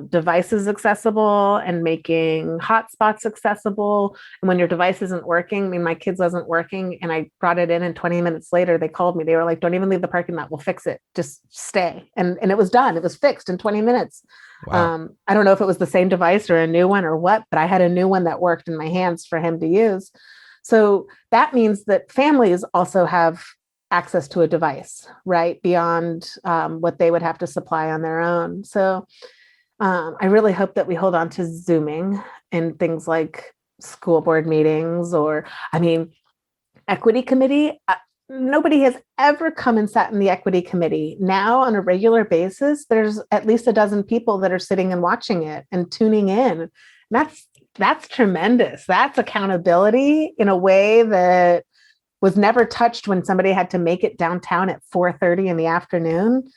[SPEAKER 2] devices accessible and making hotspots accessible. And when your device isn't working, my kids wasn't working, and I brought it in, and 20 minutes later, they called me. They were like, don't even leave the parking lot. We'll fix it. Just stay. And it was done. It was fixed in 20 minutes. Wow. I don't know if it was the same device or a new one or what, but I had a new one that worked in my hands for him to use. So that means that families also have access to a device, right? Beyond what they would have to supply on their own. So I really hope that we hold on to Zooming and things like school board meetings, or, equity committee. Nobody has ever come and sat in the equity committee. Now, on a regular basis, there's at least a dozen people that are sitting and watching it and tuning in. That's tremendous. That's accountability in a way that was never touched when somebody had to make it downtown at 4:30 in the afternoon.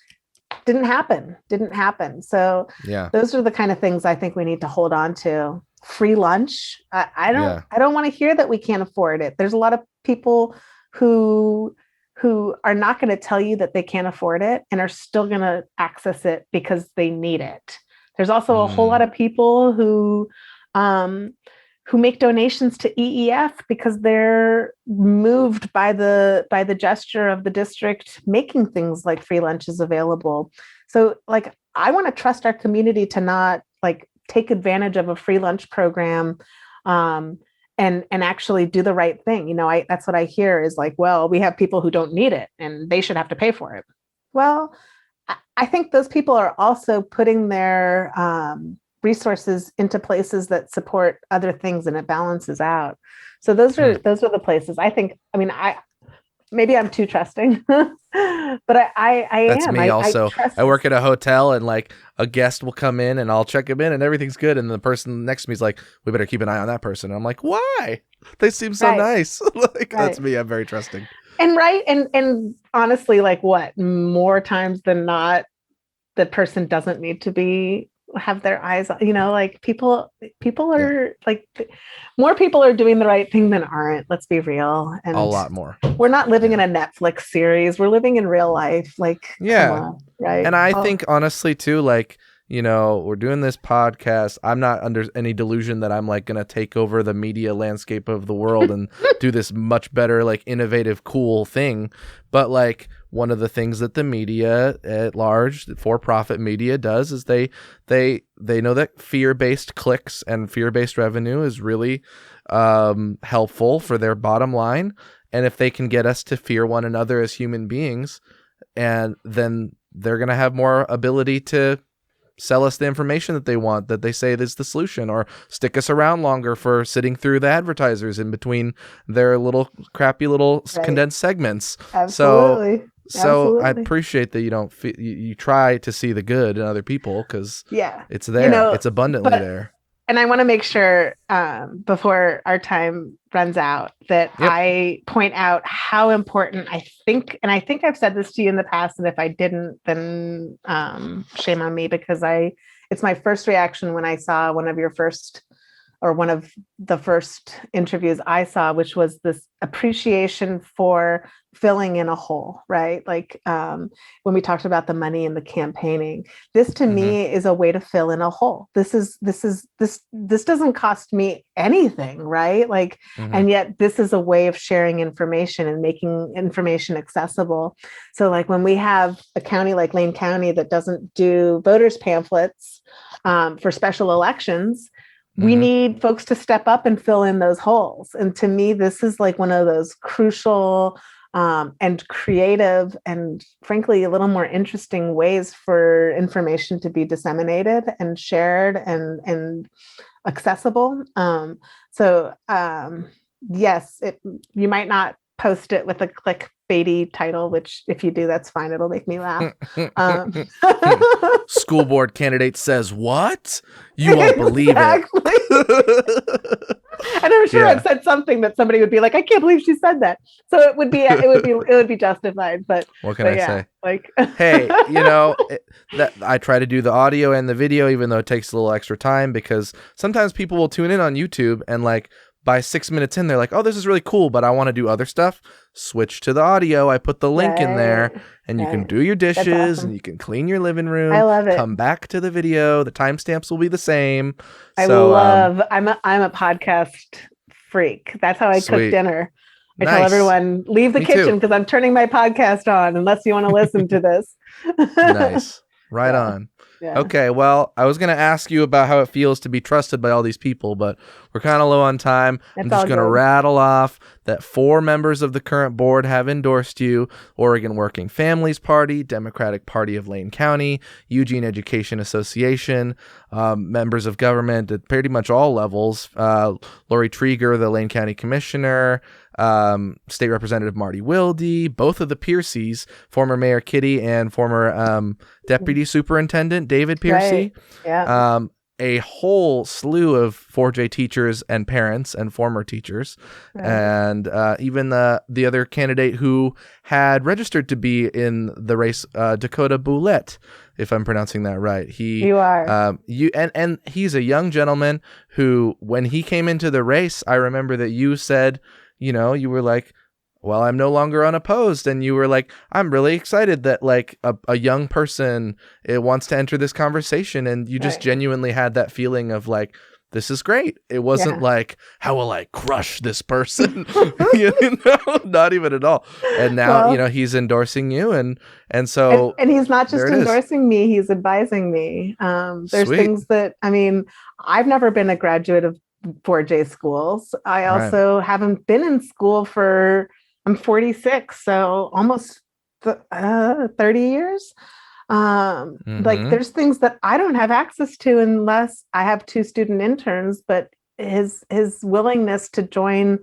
[SPEAKER 2] Didn't happen. So those are the kind of things I think we need to hold on to. Free lunch. I don't want to hear that we can't afford it. There's a lot of people who are not going to tell you that they can't afford it and are still going to access it because they need it. There's also a whole lot of people who make donations to EEF because they're moved by the gesture of the district making things like free lunches available. So I want to trust our community to not take advantage of a free lunch program, and actually do the right thing. You know, that's what I hear is like, well, we have people who don't need it and they should have to pay for it. Well, I think those people are also putting their resources into places that support other things, and it balances out. So those are the places I think. I mean, maybe I'm too trusting, but I
[SPEAKER 1] That's
[SPEAKER 2] am.
[SPEAKER 1] me also.
[SPEAKER 2] trust.
[SPEAKER 1] I work at a hotel, and like a guest will come in and I'll check him in and everything's good. And the person next to me is like, we better keep an eye on that person. And I'm like, why? They seem so nice. Like, that's me. I'm very trusting.
[SPEAKER 2] And and honestly, like what, more times than not, the person doesn't need to have their eyes, you know, like people are like, more people are doing the right thing than aren't. Let's be real. And
[SPEAKER 1] a lot more.
[SPEAKER 2] We're not living in a Netflix series. We're living in real life. Like, come on, right?
[SPEAKER 1] And I think honestly too, like, you know, we're doing this podcast. I'm not under any delusion that I'm like going to take over the media landscape of the world and do this much better, like innovative, cool thing. But like one of the things that the media at large, the for-profit media does is they know that fear-based clicks and fear-based revenue is really helpful for their bottom line. And if they can get us to fear one another as human beings, and then they're going to have more ability to sell us the information that they want, that they say is the solution, or stick us around longer for sitting through the advertisers in between their little crappy little condensed segments.
[SPEAKER 2] Absolutely.
[SPEAKER 1] So I appreciate that you don't you try to see the good in other people, because it's there, you know, it's abundantly there.
[SPEAKER 2] And I want to make sure before our time runs out that I point out how important I think I've said this to you in the past, and if I didn't, then shame on me, because it's my first reaction when I saw one of the first interviews I saw, which was this appreciation for filling in a hole, right? Like when we talked about the money and the campaigning, this to me is a way to fill in a hole. This doesn't cost me anything, right? Like, and yet this is a way of sharing information and making information accessible. So like when we have a county like Lane County that doesn't do voters pamphlets for special elections, we need folks to step up and fill in those holes. And to me, this is like one of those crucial and creative and frankly, a little more interesting ways for information to be disseminated and shared and accessible. Yes, you might not post it with a clickbaity title, which if you do, that's fine. It'll make me laugh.
[SPEAKER 1] School board candidate says what? You won't believe it.
[SPEAKER 2] And I'm sure I've said something that somebody would be like, I can't believe she said that. So it would be justified. But
[SPEAKER 1] what can I say?
[SPEAKER 2] Like,
[SPEAKER 1] hey, you know, that I try to do the audio and the video, even though it takes a little extra time, because sometimes people will tune in on YouTube and like, by 6 minutes in, they're like, oh, this is really cool, but I want to do other stuff. Switch to the audio. I put the link in there, and you can do your dishes, and you can clean your living room.
[SPEAKER 2] I love it.
[SPEAKER 1] Come back to the video. The timestamps will be the same.
[SPEAKER 2] I'm a podcast freak. That's how I cook dinner. I tell everyone, leave the kitchen because I'm turning my podcast on unless you want to listen to this.
[SPEAKER 1] Nice. Right on. Yeah. Okay, well, I was going to ask you about how it feels to be trusted by all these people, but we're kind of low on time. I'm just going to rattle off that 4 members of the current board have endorsed you: Oregon Working Families Party, Democratic Party of Lane County, Eugene Education Association, members of government at pretty much all levels, Lori Trieger, the Lane County Commissioner, State Representative Marty Wilde, both of the Piercies, former Mayor Kitty and former Deputy Superintendent David Piercy.
[SPEAKER 2] Right. Yeah.
[SPEAKER 1] A whole slew of 4J teachers and parents and former teachers, and even the other candidate who had registered to be in the race, Dakota Boulette, if I'm pronouncing that right.
[SPEAKER 2] You are.
[SPEAKER 1] And he's a young gentleman who, when he came into the race, I remember that you said, you know, you were like, well, I'm no longer unopposed. And you were like, I'm really excited that like a young person wants to enter this conversation. And you just genuinely had that feeling of like, this is great. It wasn't like, how will I crush this person? Not even at all. And now, he's endorsing you. And so.
[SPEAKER 2] And he's not just endorsing me, he's advising me. There's
[SPEAKER 1] Sweet.
[SPEAKER 2] things that, I've never been a graduate of 4J schools. I also haven't been in school I'm 46, so almost 30 years. Like there's things that I don't have access to unless I have 2 student interns, but his willingness to join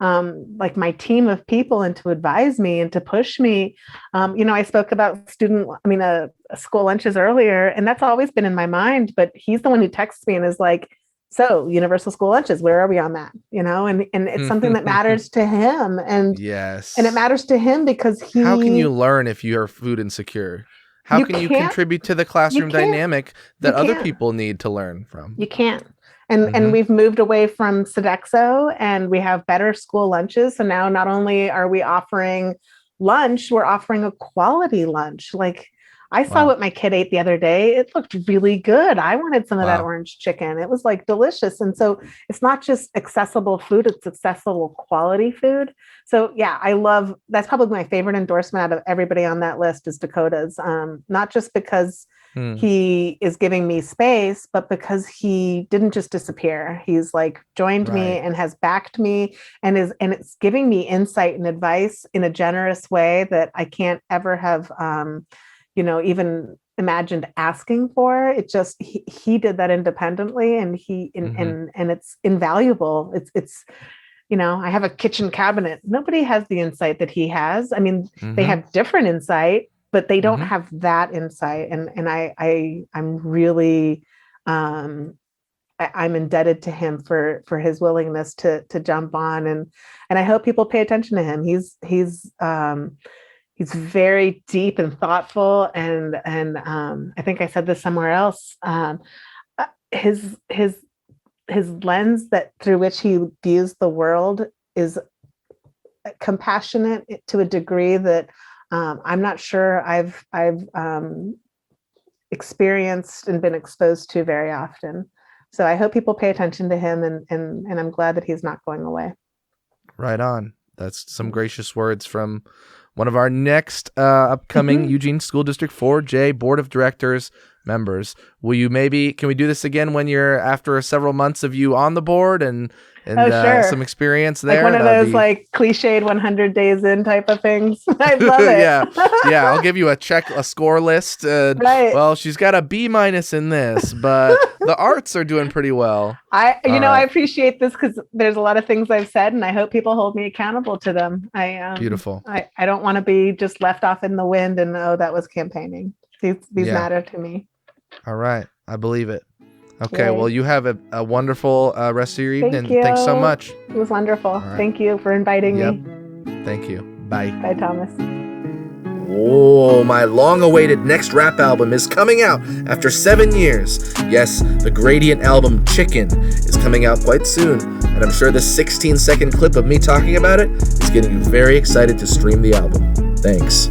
[SPEAKER 2] like my team of people and to advise me and to push me. I spoke about school lunches earlier, and that's always been in my mind, but he's the one who texts me and is like, so universal school lunches, where are we on that? And it's something that matters to him. And
[SPEAKER 1] yes.
[SPEAKER 2] And it matters to him because
[SPEAKER 1] how can you learn if you're food insecure? How can you contribute to the classroom dynamic that other people need to learn from?
[SPEAKER 2] You can't. And we've moved away from Sodexo, and we have better school lunches. So now not only are we offering lunch, we're offering a quality lunch. Like I saw what my kid ate the other day. It looked really good. I wanted some of that orange chicken. It was like delicious. And so it's not just accessible food, it's accessible quality food. So yeah, that's probably my favorite endorsement out of everybody on that list is Dakota's. Not just because he is giving me space, but because he didn't just disappear. He's like joined me and has backed me and it's giving me insight and advice in a generous way that I can't ever have even imagined asking for. It just, he did that independently, and and it's invaluable. It's I have a kitchen cabinet. Nobody has the insight that he has. They have different insight, but they don't have that insight. And I'm really, I'm indebted to him for his willingness to jump on. And I hope people pay attention to him. He's very deep and thoughtful, and I think I said this somewhere else. His lens through which he views the world is compassionate to a degree that I'm not sure I've experienced and been exposed to very often. So I hope people pay attention to him, and I'm glad that he's not going away.
[SPEAKER 1] Right on. That's some gracious words from one of our next upcoming Eugene School District 4J Board of Directors members. Can we do this again when you're after several months of you on the board and sure. Some experience there?
[SPEAKER 2] Like one of those like cliched 100 days in type of things. I love it.
[SPEAKER 1] Yeah. I'll give you a score list.
[SPEAKER 2] Right.
[SPEAKER 1] Well, she's got a B- in this, but the arts are doing pretty well.
[SPEAKER 2] I appreciate this because there's a lot of things I've said, and I hope people hold me accountable to them.
[SPEAKER 1] Beautiful.
[SPEAKER 2] I don't want to be just left off in the wind and that was campaigning. These matter to me.
[SPEAKER 1] All right. I believe it. Okay. Yay. Well, you have a wonderful rest of your evening. Thanks so much.
[SPEAKER 2] It was wonderful. Right. Thank you for inviting
[SPEAKER 1] me. Thank you. Bye.
[SPEAKER 2] Bye, Thomas.
[SPEAKER 1] Oh, my long-awaited next rap album is coming out after 7 years. Yes, the Gradient album Chicken is coming out quite soon, and I'm sure this 16-second clip of me talking about it is getting you very excited to stream the album. Thanks.